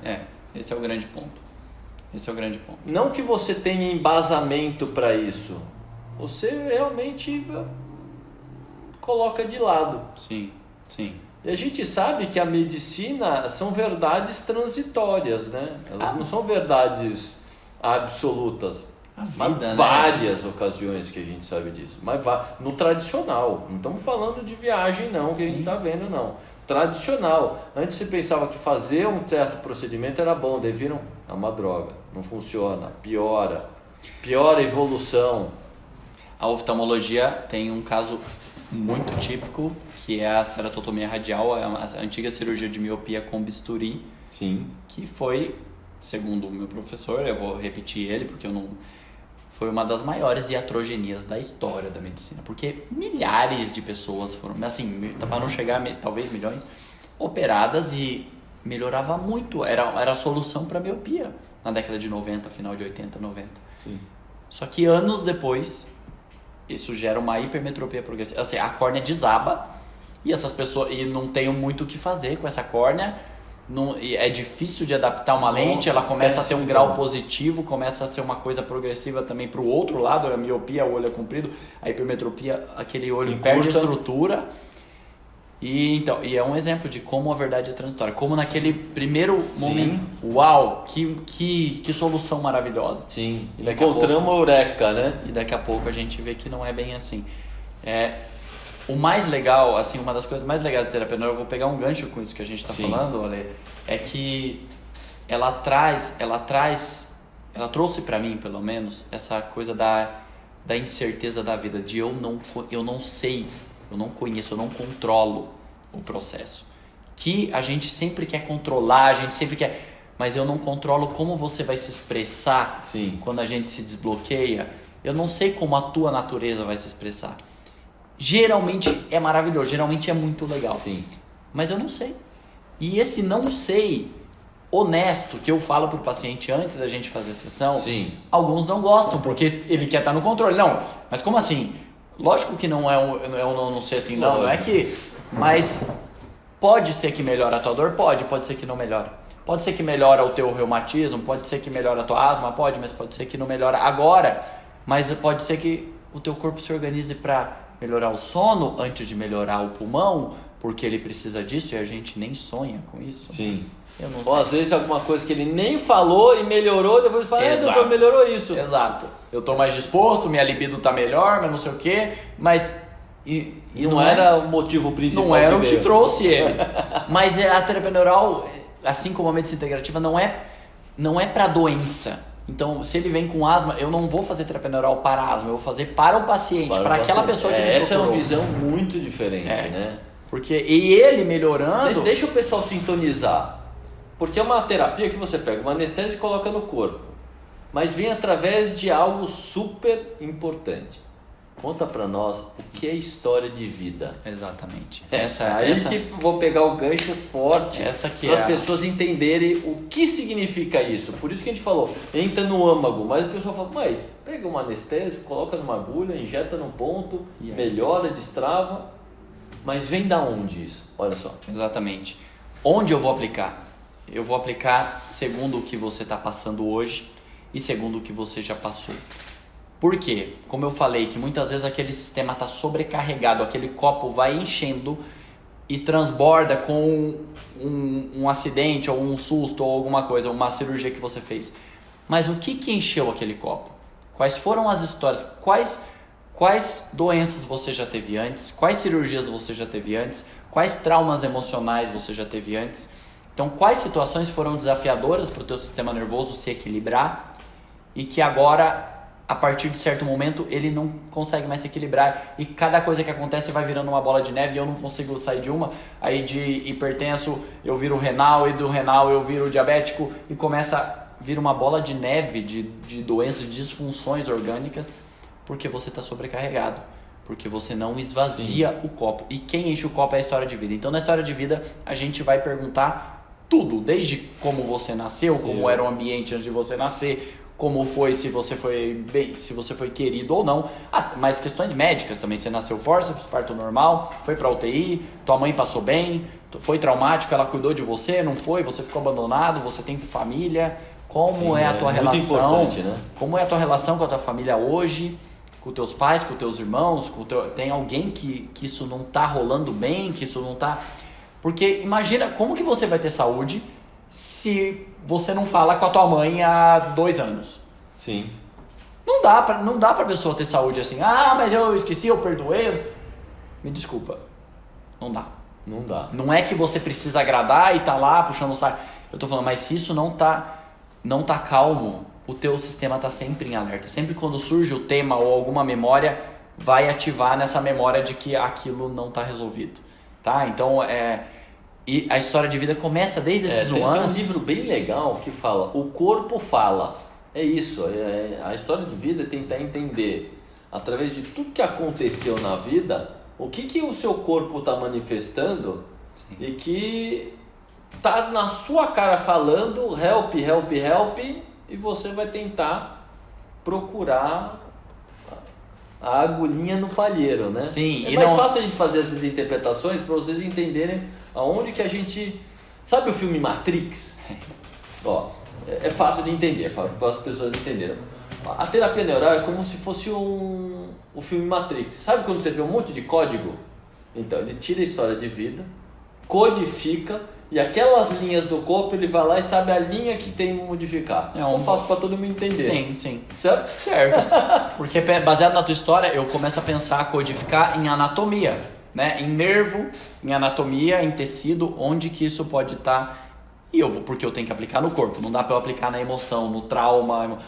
Esse é o grande ponto. Não que você tenha embasamento para isso, você realmente coloca de lado. Sim. E a gente sabe que a medicina são verdades transitórias, né? Elas não são verdades absolutas. Várias ocasiões que a gente sabe disso. Mas no tradicional. Não estamos falando de viagem não, que a gente está vendo não. Tradicional. Antes você pensava que fazer um certo procedimento era bom, daí viram, é uma droga, não funciona, piora a evolução. A oftalmologia tem um caso muito típico, que é a ceratotomia radial, a antiga cirurgia de miopia com bisturi. Sim. Que foi, segundo o meu professor, eu vou repetir ele porque eu não... Foi uma das maiores iatrogenias da história da medicina, porque milhares de pessoas foram, assim, para não chegar talvez milhões, operadas e melhorava muito, era a solução para miopia na década de 90, final de 80, 90. Sim. Só que anos depois, isso gera uma hipermetropia progressiva, assim, a córnea desaba e essas pessoas, e não tem muito o que fazer com essa córnea, e é difícil de adaptar uma lente, ela começa a ter um grau positivo, começa a ser uma coisa progressiva também para o outro lado, a miopia, o olho é comprido, a hipermetropia, aquele olho perde estrutura. E é um exemplo de como a verdade é transitória, como naquele primeiro momento, uau, que solução maravilhosa. Sim, e encontramos a eureka, né? E daqui a pouco a gente vê que não é bem assim. O mais legal, assim, uma das coisas mais legais da terapia neural, eu vou pegar um gancho com isso que a gente está falando, Ale, é que ela trouxe para mim, pelo menos, essa coisa da incerteza da vida, de eu não sei, eu não conheço, eu não controlo o processo. Que a gente sempre quer controlar, a gente sempre quer, mas eu não controlo como você vai se expressar quando a gente se desbloqueia. Eu não sei como a tua natureza vai se expressar. Geralmente é maravilhoso, geralmente é muito legal. Mas eu não sei. E esse não sei honesto que eu falo pro paciente antes da gente fazer a sessão, alguns não gostam, porque ele quer estar no controle. Não, mas como assim? Lógico que não é um não sei assim, não é que... Mas pode ser que melhore a tua dor? Pode ser que não melhore. Pode ser que melhore o teu reumatismo, pode ser que melhore a tua asma, mas pode ser que não melhore agora. Mas pode ser que o teu corpo se organize para melhorar o sono antes de melhorar o pulmão, porque ele precisa disso e a gente nem sonha com isso. Ou às vezes alguma coisa que ele nem falou e melhorou, depois fala, doutor, melhorou isso. Exato. Eu tô mais disposto, minha libido tá melhor, mas não sei o quê, mas... E não era o motivo principal. Não era o que trouxe ele. Mas a terapia neural, assim como a medicina integrativa, não é para doença. Então, se ele vem com asma, eu não vou fazer terapia neural para asma, eu vou fazer para o paciente, para aquela pessoa que me procurou. Essa é uma visão muito diferente, né? E ele melhorando... Deixa o pessoal sintonizar. Porque é uma terapia que você pega uma anestesia e coloca no corpo. Mas vem através de algo super importante. Conta pra nós o que é história de vida. Exatamente. Que vou pegar o gancho forte para as pessoas entenderem o que significa isso. Por isso que a gente falou, entra no âmago, mas a pessoa fala, mas pega uma anestésia, coloca numa agulha, injeta num ponto, melhora, destrava, mas vem da onde isso? Olha só. Exatamente. Onde eu vou aplicar? Eu vou aplicar segundo o que você está passando hoje e segundo o que você já passou. Por quê? Como eu falei, que muitas vezes aquele sistema está sobrecarregado, aquele copo vai enchendo e transborda com um acidente ou um susto ou alguma coisa, uma cirurgia que você fez. Mas o que encheu aquele copo? Quais foram as histórias? Quais doenças você já teve antes? Quais cirurgias você já teve antes? Quais traumas emocionais você já teve antes? Então, quais situações foram desafiadoras para o teu sistema nervoso se equilibrar e que agora, a partir de certo momento, ele não consegue mais se equilibrar e cada coisa que acontece vai virando uma bola de neve e eu não consigo sair de uma. Aí de hipertenso eu viro renal e do renal eu viro diabético e começa a vir uma bola de neve de doenças, de disfunções orgânicas porque você está sobrecarregado, porque você não esvazia o copo. E quem enche o copo é a história de vida. Então na história de vida a gente vai perguntar tudo, desde como você nasceu, como era o ambiente antes de você nascer, como foi, se você foi bem, se você foi querido ou não. Mas questões médicas também, você nasceu fórceps, parto normal, foi pra UTI, tua mãe passou bem, foi traumático, ela cuidou de você, não foi, você ficou abandonado, você tem família, como é a tua relação, né? Como é a tua relação com a tua família hoje, com teus pais, com teus irmãos, tem alguém que isso não tá rolando bem, que isso não tá... Porque imagina, como que você vai ter saúde se você não fala com a tua mãe há 2 anos? Sim. Não dá pra pessoa ter saúde assim. Mas eu esqueci, eu perdoei. Me desculpa. Não dá. Não dá. Não é que você precisa agradar e tá lá puxando o saco. Eu tô falando, mas se isso não tá calmo, o teu sistema tá sempre em alerta. Sempre quando surge o tema ou alguma memória, vai ativar nessa memória de que aquilo não tá resolvido. Tá? Então, e a história de vida começa desde esses nuances. Tem um livro bem legal que fala, o corpo fala. É isso, a história de vida é tentar entender, através de tudo que aconteceu na vida, o que o seu corpo está manifestando. Sim. E que tá na sua cara falando help, help, help, e você vai tentar procurar a agulhinha no palheiro, né? Sim. É mais fácil a gente fazer essas interpretações para vocês entenderem aonde que a gente Sabe o filme Matrix? Ó, é fácil de entender, para as pessoas entenderem. A terapia neural é como se fosse o filme Matrix. Sabe quando você vê um monte de código? Então, ele tira a história de vida, codifica, e aquelas linhas do corpo ele vai lá e sabe a linha que tem que modificar. Eu faço para todo mundo entender. Sim. Certo? Certo. Porque baseado na tua história, eu começo a pensar, a codificar em anatomia, né? Em nervo, em anatomia, em tecido, onde que isso pode estar. Porque eu tenho que aplicar no corpo, não dá para eu aplicar na emoção, no trauma.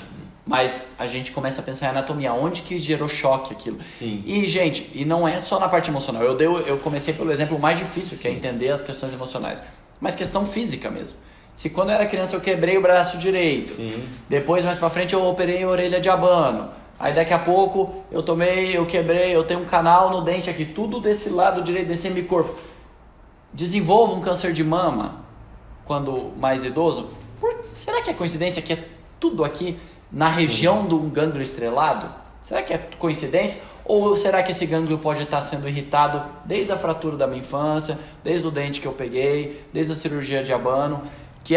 Mas a gente começa a pensar em anatomia, onde que gerou choque aquilo. Sim. E, gente, e não é só na parte emocional. Eu comecei pelo exemplo mais difícil, que é entender as questões emocionais. Mas questão física mesmo. Se quando eu era criança eu quebrei o braço direito, Sim. Depois mais pra frente eu operei a orelha de abano, aí daqui a pouco eu quebrei, eu tenho um canal no dente aqui, tudo desse lado direito, desse hemicorpo. Desenvolvo um câncer de mama quando mais idoso. Será que é coincidência que é tudo aqui na região do gânglio estrelado? Será que é coincidência? Ou será que esse gânglio pode estar sendo irritado desde a fratura da minha infância, desde o dente que eu peguei, desde a cirurgia de abano? Que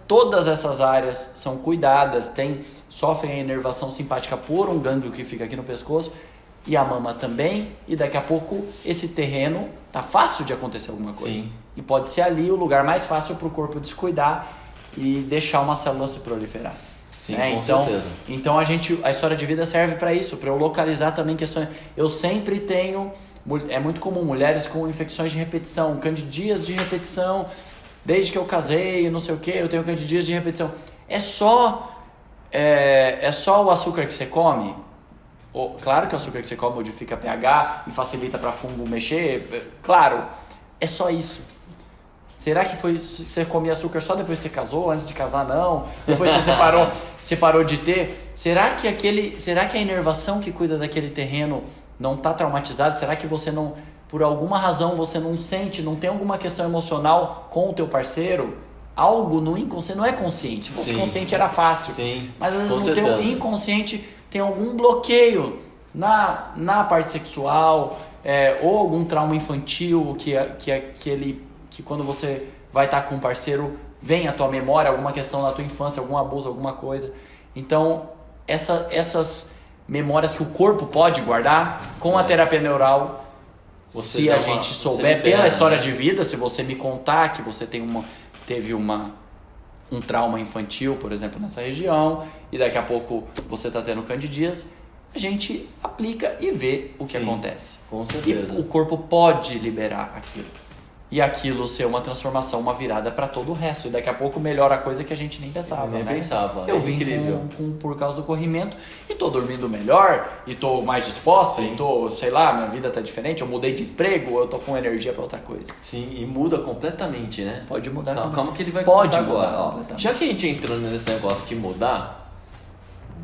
todas essas áreas são cuidadas, sofrem a inervação simpática por um gânglio que fica aqui no pescoço, e a mama também, e daqui a pouco esse terreno tá fácil de acontecer alguma coisa. Sim. E pode ser ali o lugar mais fácil para o corpo descuidar e deixar uma célula se proliferar. Sim, com certeza. Então a história de vida serve para isso, para eu localizar também questões. Eu sempre tenho, é muito comum, mulheres com infecções de repetição, candidíase de repetição, desde que eu casei, não sei o que, eu tenho candidíase de repetição. É só o açúcar que você come? Claro que o açúcar que você come modifica pH e facilita para fungo mexer, claro, é só isso. Será que você comia açúcar só depois que você casou, antes de casar não? Depois que você parou de ter? Será que a inervação que cuida daquele terreno não está traumatizada? Será que você não, por alguma razão, você não sente, não tem alguma questão emocional com o teu parceiro? Algo no inconsciente, não é consciente. Se fosse consciente era fácil. Sim, mas às vezes tem um inconsciente, tem algum bloqueio na parte sexual, ou algum trauma infantil que quando você vai estar com um parceiro, vem à tua memória alguma questão da tua infância, algum abuso, alguma coisa. Então, essas memórias que o corpo pode guardar, com a terapia neural, se a gente souber pela história de vida, se você me contar que você teve um trauma infantil, por exemplo, nessa região, e daqui a pouco você está tendo candidíase, a gente aplica e vê o que acontece. Com certeza. E o corpo pode liberar aquilo. E aquilo ser uma transformação, uma virada para todo o resto. E daqui a pouco melhora a coisa que a gente nem pensava. Eu vim por causa do corrimento e tô dormindo melhor, e tô mais disposto, e tô, sei lá, minha vida tá diferente, eu mudei de emprego, eu tô com energia para outra coisa. Sim, e muda completamente, né? Pode mudar. Calma que ele vai mudar agora. Já que a gente entrou nesse negócio de mudar,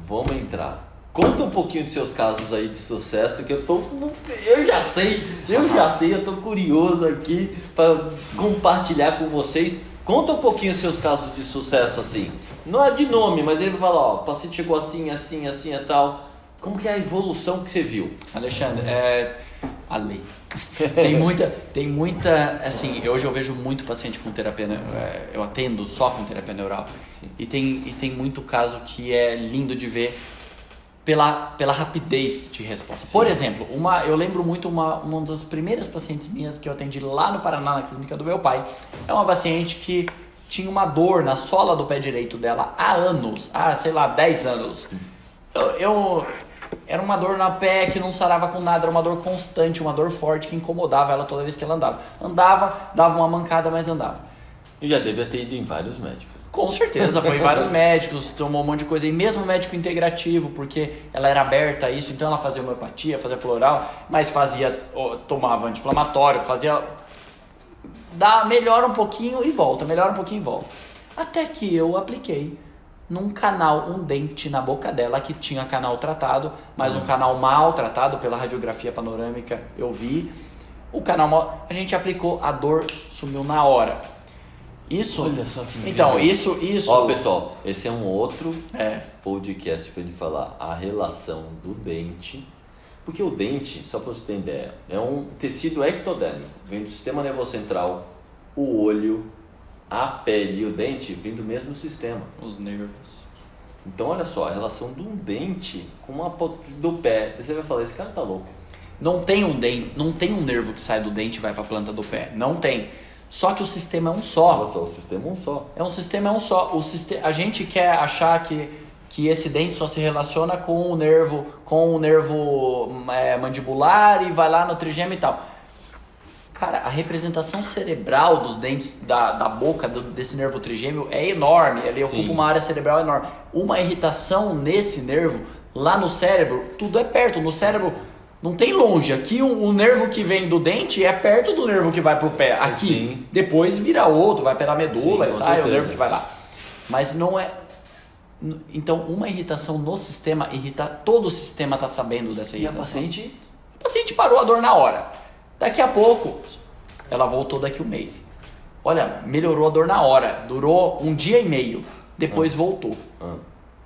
vamos entrar. Conta um pouquinho dos seus casos aí de sucesso, que eu já sei, eu tô curioso aqui para compartilhar com vocês. Conta um pouquinho os seus casos de sucesso assim. Não é de nome, mas ele vai falar, ó, o paciente chegou assim e tal. Como que é a evolução que você viu? Alexandre, a lei. Tem muita, assim, hoje eu vejo muito paciente com terapia, eu atendo só com terapia neural. E tem muito caso que é lindo de ver pela rapidez de resposta. Por exemplo, eu lembro muito uma das primeiras pacientes minhas que eu atendi lá no Paraná, na clínica do meu pai. É uma paciente que tinha uma dor na sola do pé direito dela há anos, 10 anos. Era uma dor na pé que não sarava com nada, era uma dor constante, uma dor forte que incomodava ela toda vez que ela andava. Andava, dava uma mancada, mas andava. E já deve ter ido em vários médicos. Com certeza, foi em vários médicos, tomou um monte de coisa, e mesmo médico integrativo, porque ela era aberta a isso, então ela fazia homeopatia, fazia floral, mas tomava anti-inflamatório, melhora um pouquinho e volta, Até que eu apliquei num canal, um dente na boca dela, que tinha canal tratado, mas um canal mal tratado pela radiografia panorâmica, eu vi. A gente aplicou, a dor sumiu na hora. Isso. Olha só que então, isso. Ó, pessoal, esse é um outro podcast pra gente falar a relação do dente. Porque o dente, só pra você ter ideia, é um tecido ectodérmico. Vem do sistema nervoso central, o olho, a pele e o dente vêm do mesmo sistema. Os nervos. Então olha só, a relação de um dente com uma ponta do pé. Você vai falar, esse cara tá louco. Não tem um nervo que sai do dente e vai para a planta do pé. Não tem. Só que o sistema é um só. Olha só, o sistema é um só. É um só. A gente quer achar que esse dente só se relaciona com o nervo mandibular e vai lá no trigêmeo e tal. Cara, a representação cerebral dos dentes da boca, desse nervo trigêmeo é enorme. Ele ocupa uma área cerebral enorme. Uma irritação nesse nervo, lá no cérebro, tudo é perto. No cérebro não tem longe. Aqui o nervo que vem do dente é perto do nervo que vai pro pé. Aqui. Sim. Depois vira outro, vai pela medula e sai o nervo que vai lá. Mas não é... Então, uma irritação no sistema irrita... Todo o sistema está sabendo dessa irritação. E a paciente parou a dor na hora. Daqui a pouco, ela voltou daqui um mês. Olha, melhorou a dor na hora. Durou 1 dia e meio. Depois voltou.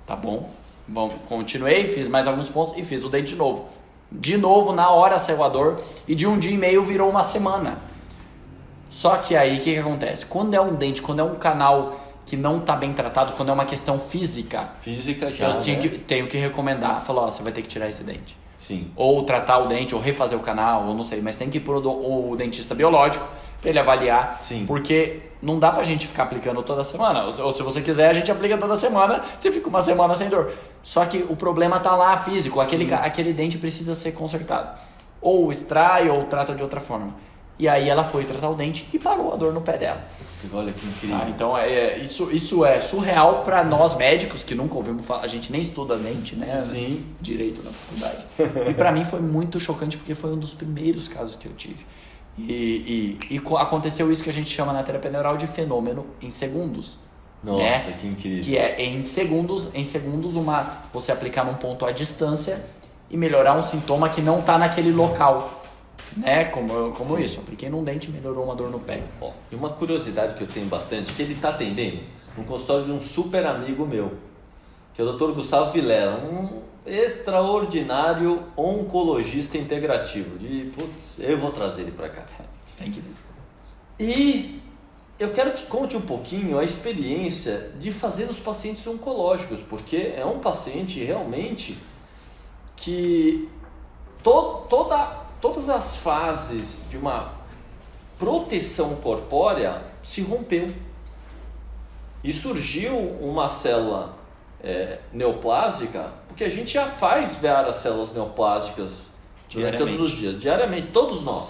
Tá bom? Bom, continuei, fiz mais alguns pontos e fiz o dente de novo. De novo, na hora saiu a dor. E de 1 dia e meio virou 1 semana. Só que aí, o que acontece? Quando é um dente, quando é um canal que não está bem tratado, quando é uma questão física... Física já, eu tenho que recomendar. Falar, ó, você vai ter que tirar esse dente. Sim. Ou tratar o dente, ou refazer o canal, ou não sei. Mas tem que ir pro o dentista biológico para ele avaliar. Sim. Porque não dá pra gente ficar aplicando toda semana. Ou se você quiser, a gente aplica toda semana, você fica 1 semana sem dor. Só que o problema tá lá físico. Aquele dente precisa ser consertado. Ou extrai, ou trata de outra forma. E aí ela foi tratar o dente e parou a dor no pé dela. Olha que incrível. Então isso é surreal para nós médicos que nunca ouvimos falar. A gente nem estuda dente, né? Sim. Direito na faculdade. E para mim foi muito chocante porque foi um dos primeiros casos que eu tive. E aconteceu isso que a gente chama na terapia neural de fenômeno em segundos. Nossa, né? Que incrível. Que é em segundos você aplicar num ponto à distância e melhorar um sintoma que não está naquele local. Né? Como isso, apliquei num dente e melhorou uma dor no pé. E uma curiosidade que eu tenho bastante, que ele está atendendo no consultório de um super amigo meu, que é o Dr. Gustavo Vilela, um extraordinário oncologista integrativo. Eu vou trazer ele para cá. Tem que ver. E eu quero que conte um pouquinho a experiência de fazer nos pacientes oncológicos, porque é um paciente realmente que todas as fases de uma proteção corpórea se rompeu e surgiu uma célula neoplásica, porque a gente já faz várias células neoplásicas durante todos os dias, diariamente, todos nós,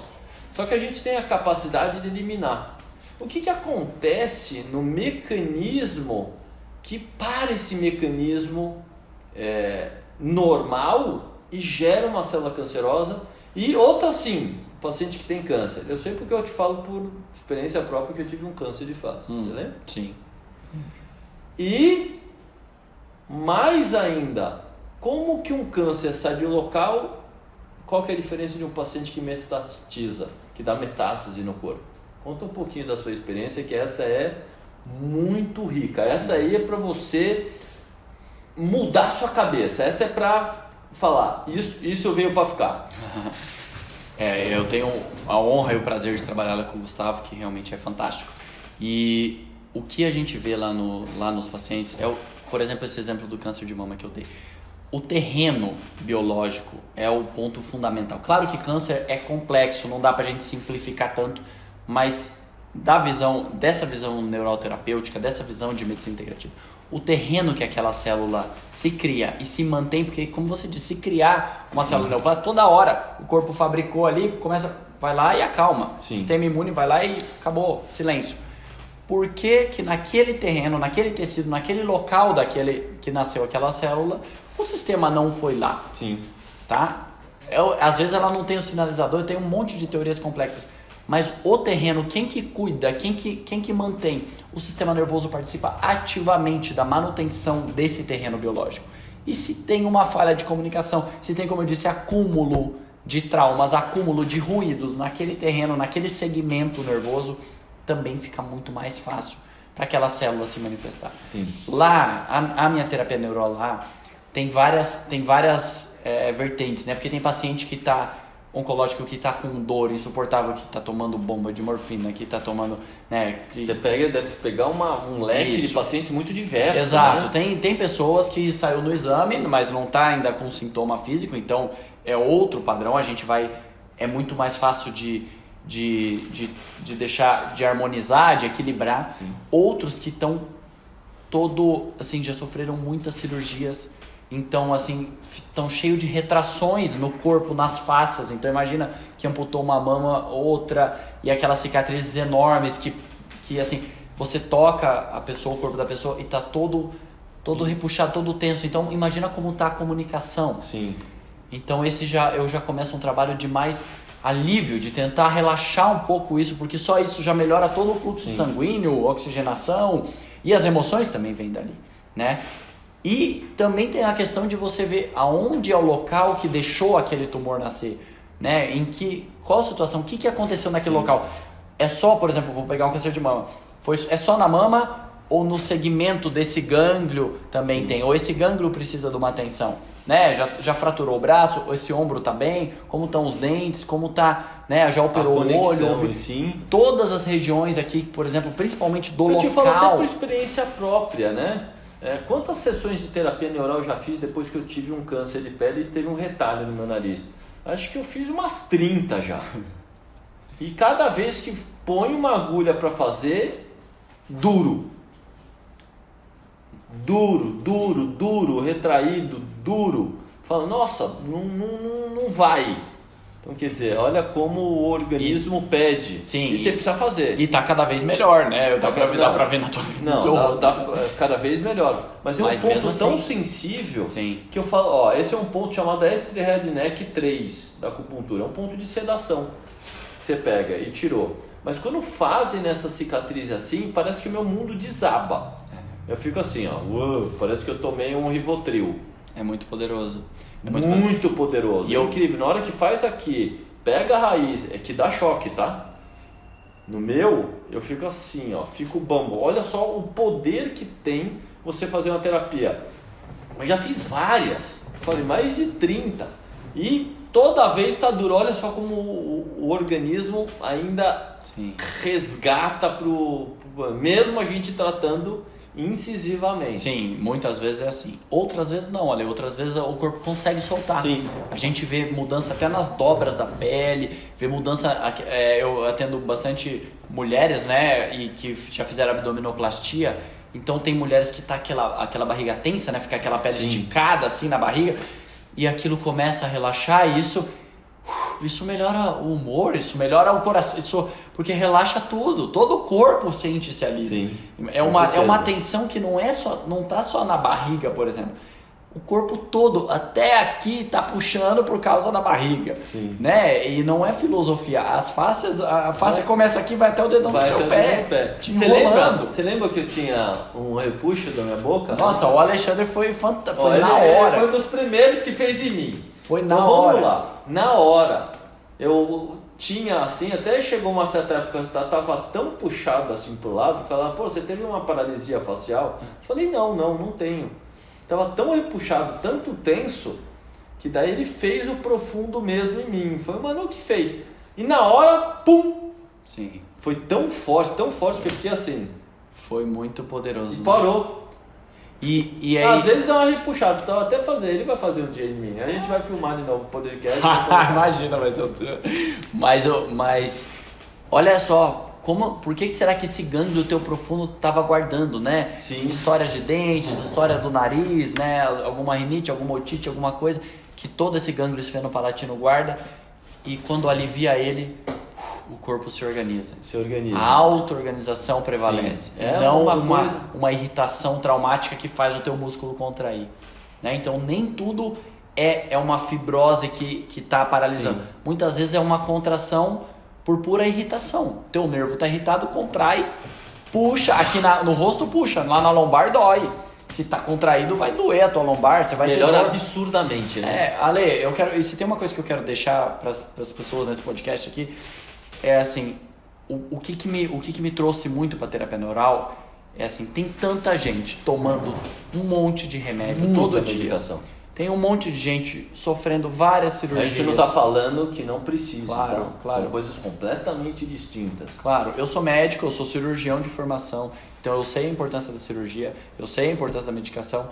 só que a gente tem a capacidade de eliminar. O que acontece no mecanismo que para esse mecanismo normal e gera uma célula cancerosa? E outra sim, paciente que tem câncer. Eu sei porque eu te falo por experiência própria que eu tive um câncer de face. Você lembra? Sim. E mais ainda, como que um câncer sai de um local? Qual que é a diferença de um paciente que metastatiza, que dá metástase no corpo? Conta um pouquinho da sua experiência, que essa é muito rica. Essa aí é para você mudar sua cabeça. Essa é para falar, isso veio para ficar. Eu tenho a honra e o prazer de trabalhar com o Gustavo, que realmente é fantástico. E o que a gente vê lá nos pacientes por exemplo, esse exemplo do câncer de mama que eu dei. O terreno biológico é o ponto fundamental. Claro que câncer é complexo, não dá pra gente simplificar tanto, mas dessa visão neuroterapêutica, dessa visão de medicina integrativa, o terreno que aquela célula se cria e se mantém, porque como você disse, se criar uma célula neoplástica, toda hora o corpo fabricou ali, vai lá e acalma. Sim. O sistema imune vai lá e acabou, silêncio. Por que naquele terreno, naquele tecido, naquele local que nasceu aquela célula, o sistema não foi lá? Sim. Tá? Às vezes ela não tem o sinalizador, tem um monte de teorias complexas. Mas o terreno, quem que cuida, quem que mantém? O sistema nervoso participa ativamente da manutenção desse terreno biológico. E se tem uma falha de comunicação, se tem, como eu disse, acúmulo de traumas, acúmulo de ruídos naquele terreno, naquele segmento nervoso, também fica muito mais fácil para aquela célula se manifestar. Sim. Lá, a minha terapia neural lá, tem várias vertentes, né? Porque tem paciente que está oncológico que está com dor insuportável, que está tomando bomba de morfina, que está tomando, né? Você deve pegar um leque de pacientes muito diversos. Exato. Né? Tem pessoas que saiu no exame, mas não está ainda com sintoma físico, então é outro padrão. A gente é muito mais fácil de deixar, de harmonizar, de equilibrar. Sim. Outros que estão assim, já sofreram muitas cirurgias, então assim, estão cheios de retrações no corpo, nas faces. Então imagina que amputou uma mama, outra, e aquelas cicatrizes enormes que assim, você toca a pessoa, o corpo da pessoa, e tá todo repuxado, todo tenso. Então imagina como tá a comunicação. Sim. Então eu já começo um trabalho de mais alívio, de tentar relaxar um pouco isso, porque só isso já melhora todo o fluxo sanguíneo, oxigenação, e as emoções também vêm dali, né? E também tem a questão de você ver aonde é o local que deixou aquele tumor nascer, né? Qual a situação, o que aconteceu naquele local? É só, por exemplo, vou pegar um câncer de mama, é só na mama ou no segmento desse gânglio também tem? Ou esse gânglio precisa de uma atenção? Né? Já fraturou o braço, ou esse ombro tá bem, como estão os dentes, como tá, né? Já operou o olho, sim. Todas as regiões aqui, por exemplo, principalmente do local. Eu te falo até por experiência própria, né? Quantas sessões de terapia neural eu já fiz depois que eu tive um câncer de pele e teve um retalho no meu nariz? Acho que eu fiz umas 30 já. E cada vez que põe uma agulha para fazer, duro, retraído, duro. Fala, nossa, não vai. Então, quer dizer, olha como o organismo pede. Sim, e você precisa fazer. E tá cada vez melhor, né? Dá pra ver na tua cada vez melhor. Mas é um ponto tão assim, sensível sim. que eu falo, esse é um ponto chamado Estre Head Neck 3 da acupuntura. É um ponto de sedação. Você pega e tirou. Mas quando fazem nessa cicatriz assim, parece que o meu mundo desaba. Eu fico assim, parece que eu tomei um Rivotril. É muito poderoso. Muito poderoso. E é incrível. Na hora que faz aqui, pega a raiz, é que dá choque, tá? No meu, eu fico assim, fico bambo. Olha só o poder que tem você fazer uma terapia. Eu já fiz várias, falei mais de 30. E toda vez tá duro. Olha só como o organismo ainda resgata mesmo a gente tratando incisivamente. Sim, muitas vezes é assim. Outras vezes não, olha, outras vezes o corpo consegue soltar. Sim. A gente vê mudança até nas dobras da pele, vê mudança, eu atendo bastante mulheres, né, e que já fizeram abdominoplastia, então tem mulheres que tá aquela barriga tensa, né, fica aquela pele esticada assim na barriga, e aquilo começa a relaxar, e isso melhora o humor, isso melhora o coração, porque relaxa tudo, todo o corpo sente esse alívio. Sim, é uma tensão que não tá só na barriga, por exemplo. O corpo todo, até aqui, tá puxando por causa da barriga. Sim. Né? E não é filosofia. A face começa aqui, vai até o dedão do seu pé. Te enrolando. Você lembra que eu tinha um repuxo da minha boca? Nossa, o Alexandre foi na hora. Ele foi um dos primeiros que fez em mim. Foi na hora. Vamos lá. Na hora, eu tinha assim, até chegou uma certa época, eu tava tão puxado assim pro lado, que falava, você teve uma paralisia facial? Eu falei, não tenho. Tava tão repuxado, tanto tenso, que daí ele fez o profundo mesmo em mim. Foi o Manu que fez. E na hora, pum! Sim. Foi tão forte que eu fiquei assim. Foi muito poderoso. E parou. E aí... Às vezes dá uma repuxada, então até fazer, ele vai fazer um dia em mim. A gente vai filmar de novo o podcast. Imagina, mas olha só, por que será que esse gânglio teu profundo estava guardando, né? Sim. Histórias de dentes, história do nariz, né? Alguma rinite, alguma otite, alguma coisa que todo esse gânglio esfenopalatino guarda, e quando alivia ele, o corpo se organiza. A auto-organização prevalece. É não uma irritação traumática que faz o teu músculo contrair. Né? Então, nem tudo é uma fibrose que está paralisando. Sim. Muitas vezes é uma contração por pura irritação. Teu nervo está irritado, contrai, puxa. Aqui no rosto puxa, lá na lombar dói. Se está contraído, vai doer a tua lombar. Você vai melhora absurdamente, né? Ale, e se tem uma coisa que eu quero deixar para as pessoas nesse podcast aqui, é assim, o que me trouxe muito para terapia neural é assim, tem tanta gente tomando um monte de remédio todo dia. Medicação. Tem um monte de gente sofrendo várias A cirurgias. gente não está falando que não precisa, Claro, tá? claro. São coisas completamente distintas. Claro, eu sou médico, eu sou cirurgião de formação, então eu sei a importância da cirurgia, eu sei a importância da medicação,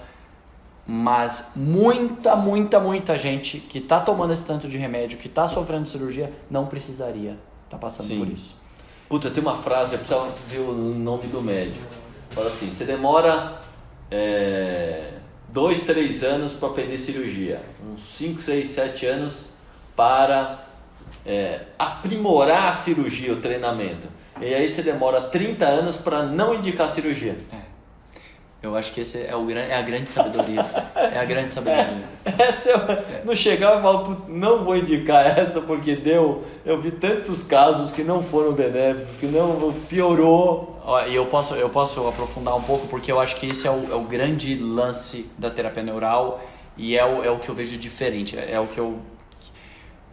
mas muita gente que está tomando esse tanto de remédio, que está sofrendo cirurgia, não precisaria estar passando Sim. por isso. Puta, tem uma frase, eu precisava ver o nome do médico. Fala assim, você demora 2, 3 anos para aprender cirurgia, uns 5, 6, 7 anos para aprimorar a cirurgia, o treinamento. E aí você demora 30 anos para não indicar cirurgia. Eu acho que esse é a grande sabedoria. É a grande sabedoria. Essa não chegava e falava, não vou indicar essa porque eu vi tantos casos que não foram benéficos, que não piorou. E eu posso aprofundar um pouco, porque eu acho que esse é o grande lance da terapia neural e é o que eu vejo diferente. É o que eu...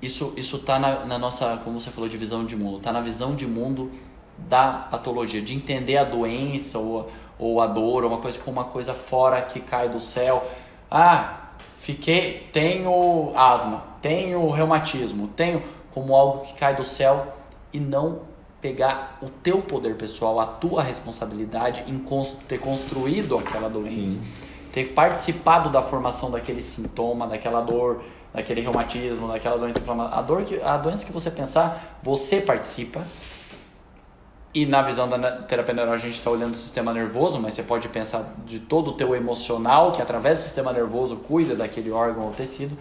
Isso tá na nossa, como você falou, de visão de mundo. Tá na visão de mundo da patologia, de entender a doença ou a dor, ou uma coisa como uma coisa fora que cai do céu. Tenho asma, tenho reumatismo, tenho como algo que cai do céu, e não pegar o teu poder pessoal, a tua responsabilidade em ter construído aquela doença, ter participado da formação daquele sintoma, daquela dor, daquele reumatismo, daquela doença inflamatória. A doença que você pensar, você participa. E na visão da terapia neural a gente está olhando o sistema nervoso, mas você pode pensar de todo o teu emocional, que através do sistema nervoso cuida daquele órgão ou tecido,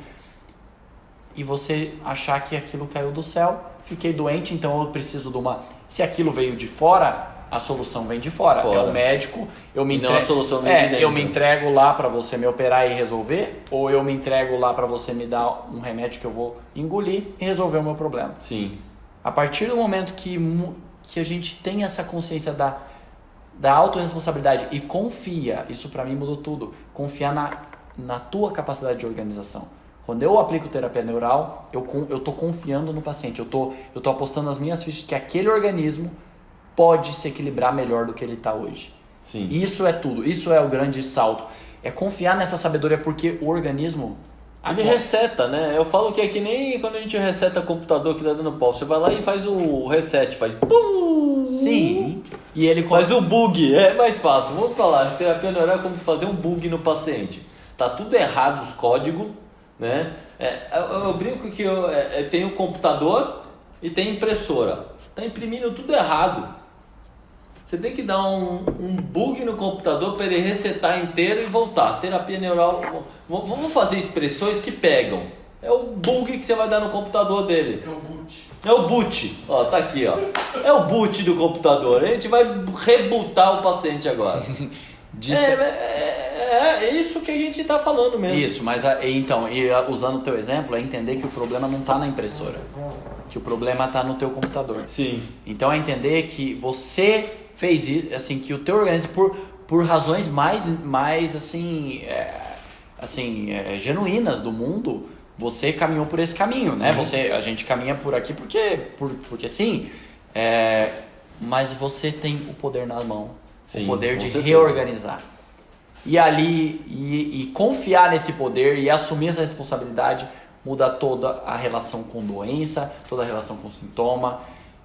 e você achar que aquilo caiu do céu, fiquei doente, então eu preciso de uma... Se aquilo veio de fora, a solução vem de fora. É o médico, eu me entrego... Não, a solução vem de dentro. Eu me entrego lá para você me operar e resolver, ou eu me entrego lá para você me dar um remédio que eu vou engolir e resolver o meu problema. Sim. A partir do momento que a gente tem essa consciência da autorresponsabilidade e confia, isso para mim mudou tudo, confiar na tua capacidade de organização. Quando eu aplico terapia neural, eu tô confiando no paciente, eu tô apostando nas minhas fichas que aquele organismo pode se equilibrar melhor do que ele está hoje. Sim. Isso é tudo, isso é o grande salto. É confiar nessa sabedoria, porque o organismo... Ele reseta, né? Eu falo que é que nem quando a gente reseta computador que tá dando pau. Você vai lá e faz o reset, faz pum! Sim. E ele faz o bug, é mais fácil. Vamos falar, terapia neural é como fazer um bug no paciente. Tá tudo errado os códigos, né? Eu brinco que eu tenho um computador e tem impressora. Tá imprimindo tudo errado. Você tem que dar um bug no computador para ele resetar inteiro e voltar. Terapia neural, vamos fazer expressões que pegam. É o bug que você vai dar no computador dele. É o boot. É o boot. Ó, tá aqui, ó. É o boot do computador. A gente vai rebootar o paciente agora. É isso que a gente está falando mesmo. Isso, mas então, usando o teu exemplo, é entender que o problema não está na impressora. Que o problema está no teu computador. Sim. Então é entender que você fez isso, assim, que o teu organismo, por razões mais assim, genuínas do mundo, você caminhou por esse caminho, né? A gente caminha por aqui porque sim, mas você tem o poder na mão, o poder de reorganizar. E ali, e confiar nesse poder e assumir essa responsabilidade muda toda a relação com doença, toda a relação com sintoma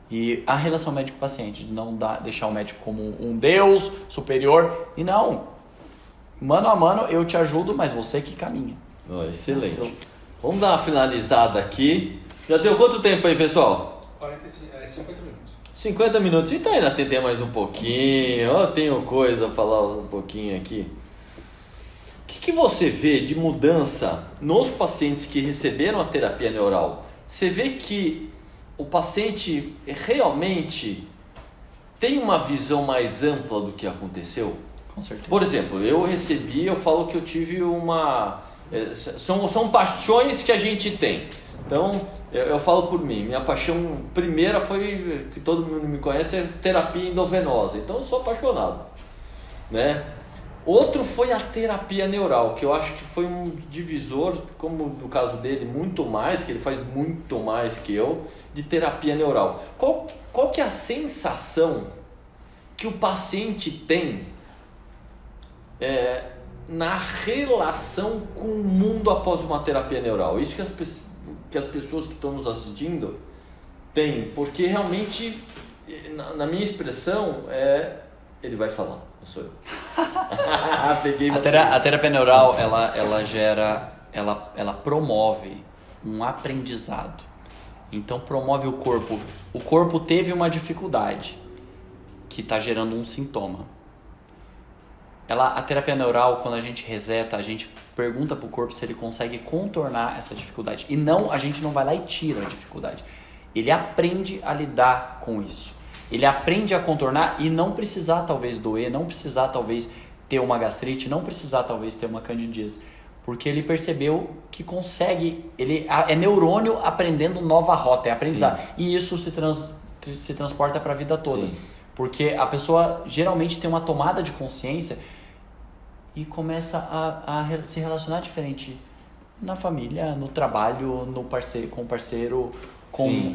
e a relação médico-paciente, de não deixar o médico como um Deus superior, e não, mano a mano eu te ajudo, mas você que caminha. Excelente. Vamos dar uma finalizada aqui. Já deu quanto tempo aí, pessoal? 50 minutos. 50 minutos, então ainda tem mais um pouquinho. Eu tenho coisa a falar um pouquinho aqui. O que você vê de mudança nos pacientes que receberam a terapia neural? Você vê que o paciente realmente tem uma visão mais ampla do que aconteceu? Com certeza. Por exemplo, eu falo que eu tive uma... São paixões que a gente tem. Então, eu falo por mim. Minha paixão primeira foi, que todo mundo me conhece, é terapia endovenosa. Então, eu sou apaixonado, né? Outro foi a terapia neural, que eu acho que foi um divisor, como no caso dele, muito mais, que ele faz muito mais que eu, de terapia neural. Qual que é a sensação que o paciente tem na relação com o mundo após uma terapia neural. Isso que as pessoas que estão nos assistindo têm, porque realmente, na minha expressão, ele vai falar, não sou eu. Peguei A terapia neural, ela promove um aprendizado. Então promove o corpo. O corpo teve uma dificuldade que está gerando um sintoma. A terapia neural, quando a gente reseta, a gente pergunta para o corpo se ele consegue contornar essa dificuldade. E não, a gente não vai lá e tira a dificuldade. Ele aprende a lidar com isso. Ele aprende a contornar e não precisar talvez doer, não precisar talvez ter uma gastrite, não precisar talvez ter uma candidíase. Porque ele percebeu que consegue, é neurônio aprendendo nova rota, é aprendizado. Sim. E isso se transporta para a vida toda. Sim. Porque a pessoa geralmente tem uma tomada de consciência e começa a se relacionar diferente na família, no trabalho, com o parceiro.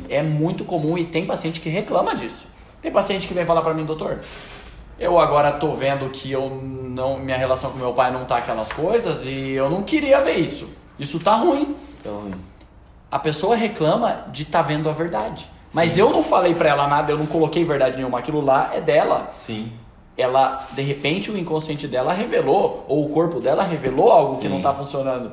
É muito comum e tem paciente que reclama disso. Tem paciente que vem falar para mim, doutor, eu agora tô vendo que minha relação com meu pai não tá aquelas coisas e eu não queria ver isso. Isso tá ruim. A pessoa reclama de tá vendo a verdade. Mas eu não falei pra ela nada, eu não coloquei verdade nenhuma. Aquilo lá é dela. Sim. Ela, de repente, o inconsciente dela revelou, ou o corpo dela revelou algo que não tá funcionando.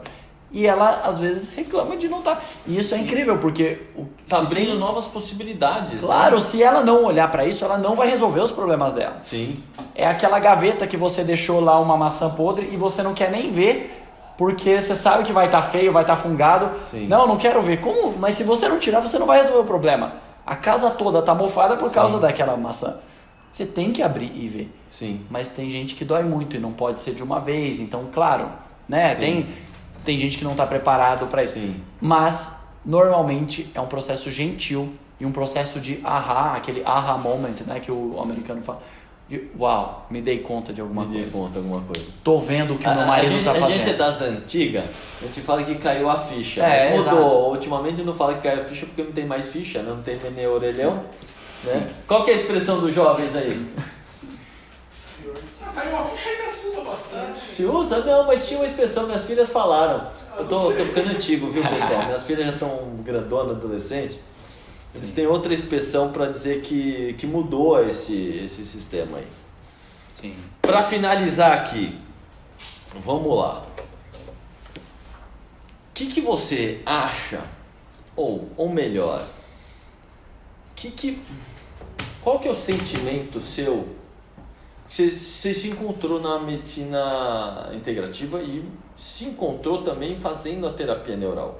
E ela, às vezes, reclama de não estar. E isso é incrível, porque tá abrindo novas possibilidades. Claro, né? Se ela não olhar pra isso, ela não vai resolver os problemas dela. Sim. É aquela gaveta que você deixou lá uma maçã podre e você não quer nem ver, porque você sabe que vai estar feio, vai estar fungado. Sim. Não quero ver. Como? Mas se você não tirar, você não vai resolver o problema. A casa toda tá mofada por causa daquela maçã. Você tem que abrir e ver. Sim. Mas tem gente que dói muito e não pode ser de uma vez. Então, claro, né? Tem gente que não está preparado para isso. Sim. Mas, normalmente, é um processo gentil e um processo de aquele aha moment, né? Que o americano fala. Uau, me dei conta de alguma coisa. Tô vendo o que o meu marido está fazendo. A gente é das antigas, a gente fala que caiu a ficha. Mudou. Exato. Ultimamente não fala que caiu a ficha porque não tem mais ficha, não tem neném orelhão. Né? Qual que é a expressão dos jovens aí? Caiu a ficha ainda se usa bastante. Se usa? Não, mas tinha uma expressão, minhas filhas falaram. Eu tô ficando antigo, viu, pessoal? Minhas filhas já estão grandonas, adolescentes. Eles têm outra expressão para dizer que mudou esse sistema aí. Sim. Para finalizar aqui, vamos lá. O que você acha, ou melhor, qual que é o sentimento seu? Você se encontrou na medicina integrativa e se encontrou também fazendo a terapia neural.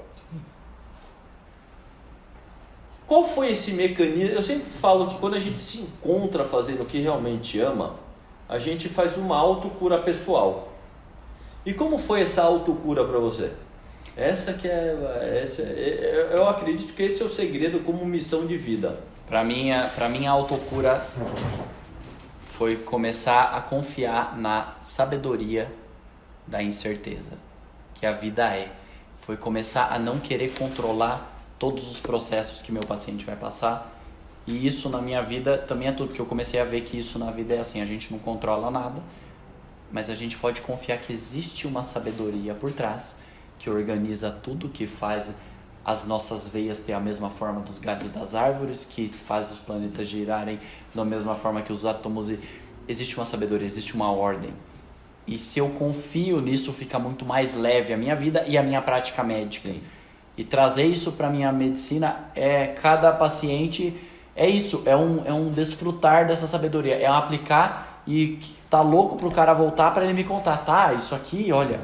Qual foi esse mecanismo? Eu sempre falo que quando a gente se encontra fazendo o que realmente ama, a gente faz uma autocura pessoal. E como foi essa autocura para você? Eu acredito que esse é o segredo como missão de vida. Para mim, a autocura foi começar a confiar na sabedoria da incerteza, que a vida é. Foi começar a não querer controlar todos os processos que meu paciente vai passar. E isso na minha vida também é tudo, porque eu comecei a ver que isso na vida é assim, a gente não controla nada, mas a gente pode confiar que existe uma sabedoria por trás, que organiza tudo, que faz as nossas veias ter a mesma forma dos galhos das árvores, que faz os planetas girarem da mesma forma que os átomos. Existe uma sabedoria, existe uma ordem. E se eu confio nisso, fica muito mais leve a minha vida e a minha prática médica. Sim. E trazer isso para a minha medicina, cada paciente, é um desfrutar dessa sabedoria, é aplicar e tá louco pro cara voltar para ele me contar, isso aqui, olha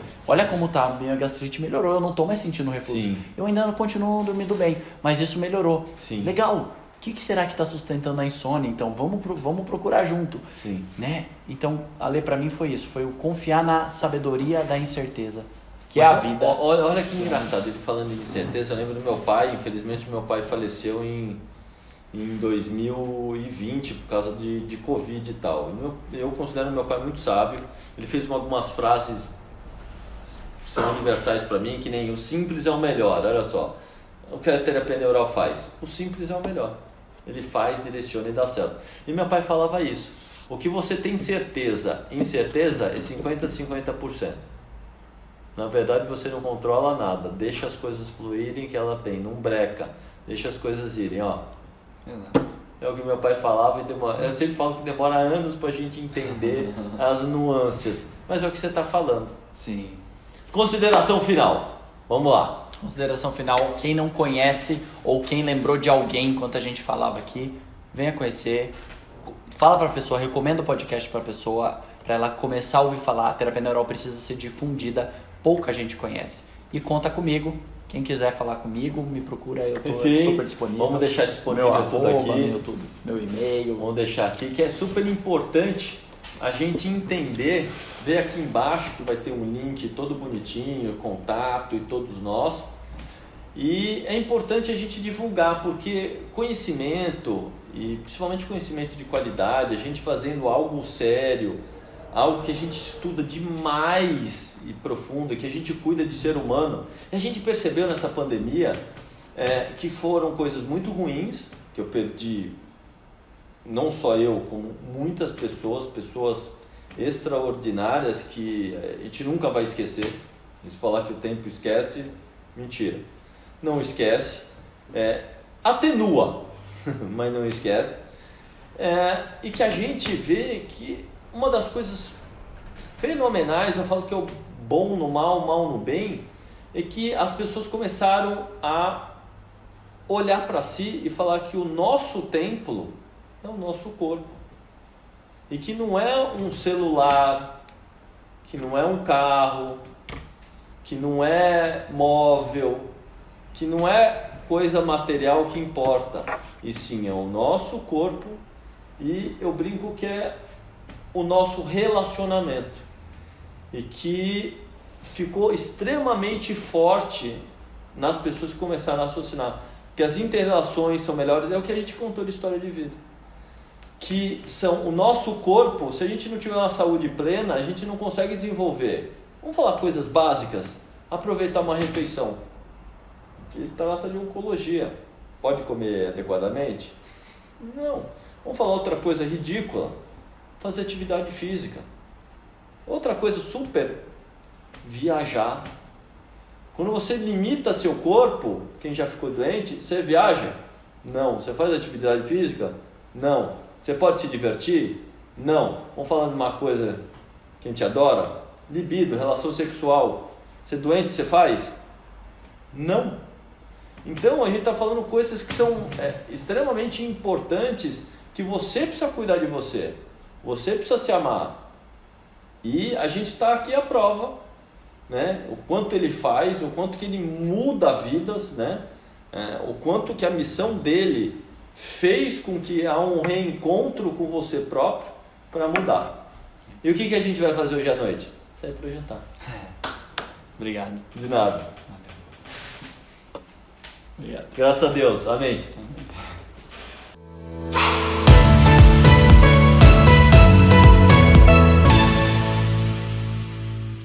como tá, minha gastrite melhorou, eu não tô mais sentindo refluxo. Sim. Eu ainda continuo dormindo bem, mas isso melhorou. Sim. Legal, o que será que está sustentando a insônia? Então vamos procurar junto. Sim. Né? Então, Ale, para mim foi isso, foi o confiar na sabedoria da incerteza. Que é a vida. Olha que engraçado, ele falando de incerteza, eu lembro do meu pai, infelizmente meu pai faleceu em 2020 por causa de Covid e tal. Eu considero meu pai muito sábio, ele fez algumas frases que são universais para mim, que nem o simples é o melhor, olha só. O que a terapia neural faz? O simples é o melhor. Ele faz, direciona e dá certo. E meu pai falava isso. O que você tem certeza, incerteza é 50%. Na verdade você não controla nada, deixa as coisas fluírem que ela tem, não breca, deixa as coisas irem, ó. Exato. É o que meu pai falava e eu sempre falo que demora anos pra gente entender as nuances, mas é o que você está falando. Sim. Consideração final, vamos lá. Consideração final, quem não conhece ou quem lembrou de alguém enquanto a gente falava aqui, venha conhecer, fala para a pessoa, recomenda o podcast para a pessoa, para ela começar a ouvir falar. A terapia neural precisa ser difundida, pouca gente conhece. E conta comigo, quem quiser falar comigo, me procura, eu estou super disponível. Vamos deixar disponível meu tudo arroba, aqui, meu e-mail. vamos deixar aqui, que é super importante a gente entender, ver aqui embaixo que vai ter um link todo bonitinho, contato e todos nós. E é importante a gente divulgar, porque conhecimento, e principalmente conhecimento de qualidade, a gente fazendo algo sério, algo que a gente estuda demais e profundo, que a gente cuida de ser humano. E a gente percebeu nessa pandemia que foram coisas muito ruins, que eu perdi, não só eu, como muitas pessoas extraordinárias que a gente nunca vai esquecer. Se falar que o tempo esquece, mentira. Não esquece, atenua, mas não esquece, e que a gente vê que uma das coisas fenomenais, eu falo que é o bom no mal, o mal no bem, é que as pessoas começaram a olhar para si e falar que o nosso templo é o nosso corpo, e que não é um celular, que não é um carro, que não é móvel, que não é coisa material que importa, e sim é o nosso corpo, e eu brinco que é o nosso relacionamento, e que ficou extremamente forte nas pessoas que começaram a raciocinar, que as inter-relações são melhores, é o que a gente contou de história de vida, que são o nosso corpo. Se a gente não tiver uma saúde plena, a gente não consegue desenvolver. Vamos falar coisas básicas, aproveitar uma refeição, que trata de oncologia. Pode comer adequadamente? Não. Vamos falar outra coisa ridícula, fazer atividade física. Outra coisa super, viajar. Quando você limita seu corpo, quem já ficou doente, você viaja? Não. Você faz atividade física? Não. Você pode se divertir? Não. Vamos falar de uma coisa que a gente adora? Libido, relação sexual. Ser doente, você faz? Não. Então a gente está falando coisas que são extremamente importantes, que você precisa cuidar de você. Você precisa se amar. E a gente está aqui à prova, né? O quanto ele faz, o quanto que ele muda vidas, né? O quanto que a missão dele fez com que há um reencontro com você próprio para mudar. E o que a gente vai fazer hoje à noite? Sair para jantar. Obrigado. De nada. Obrigado. Graças a Deus. Amém.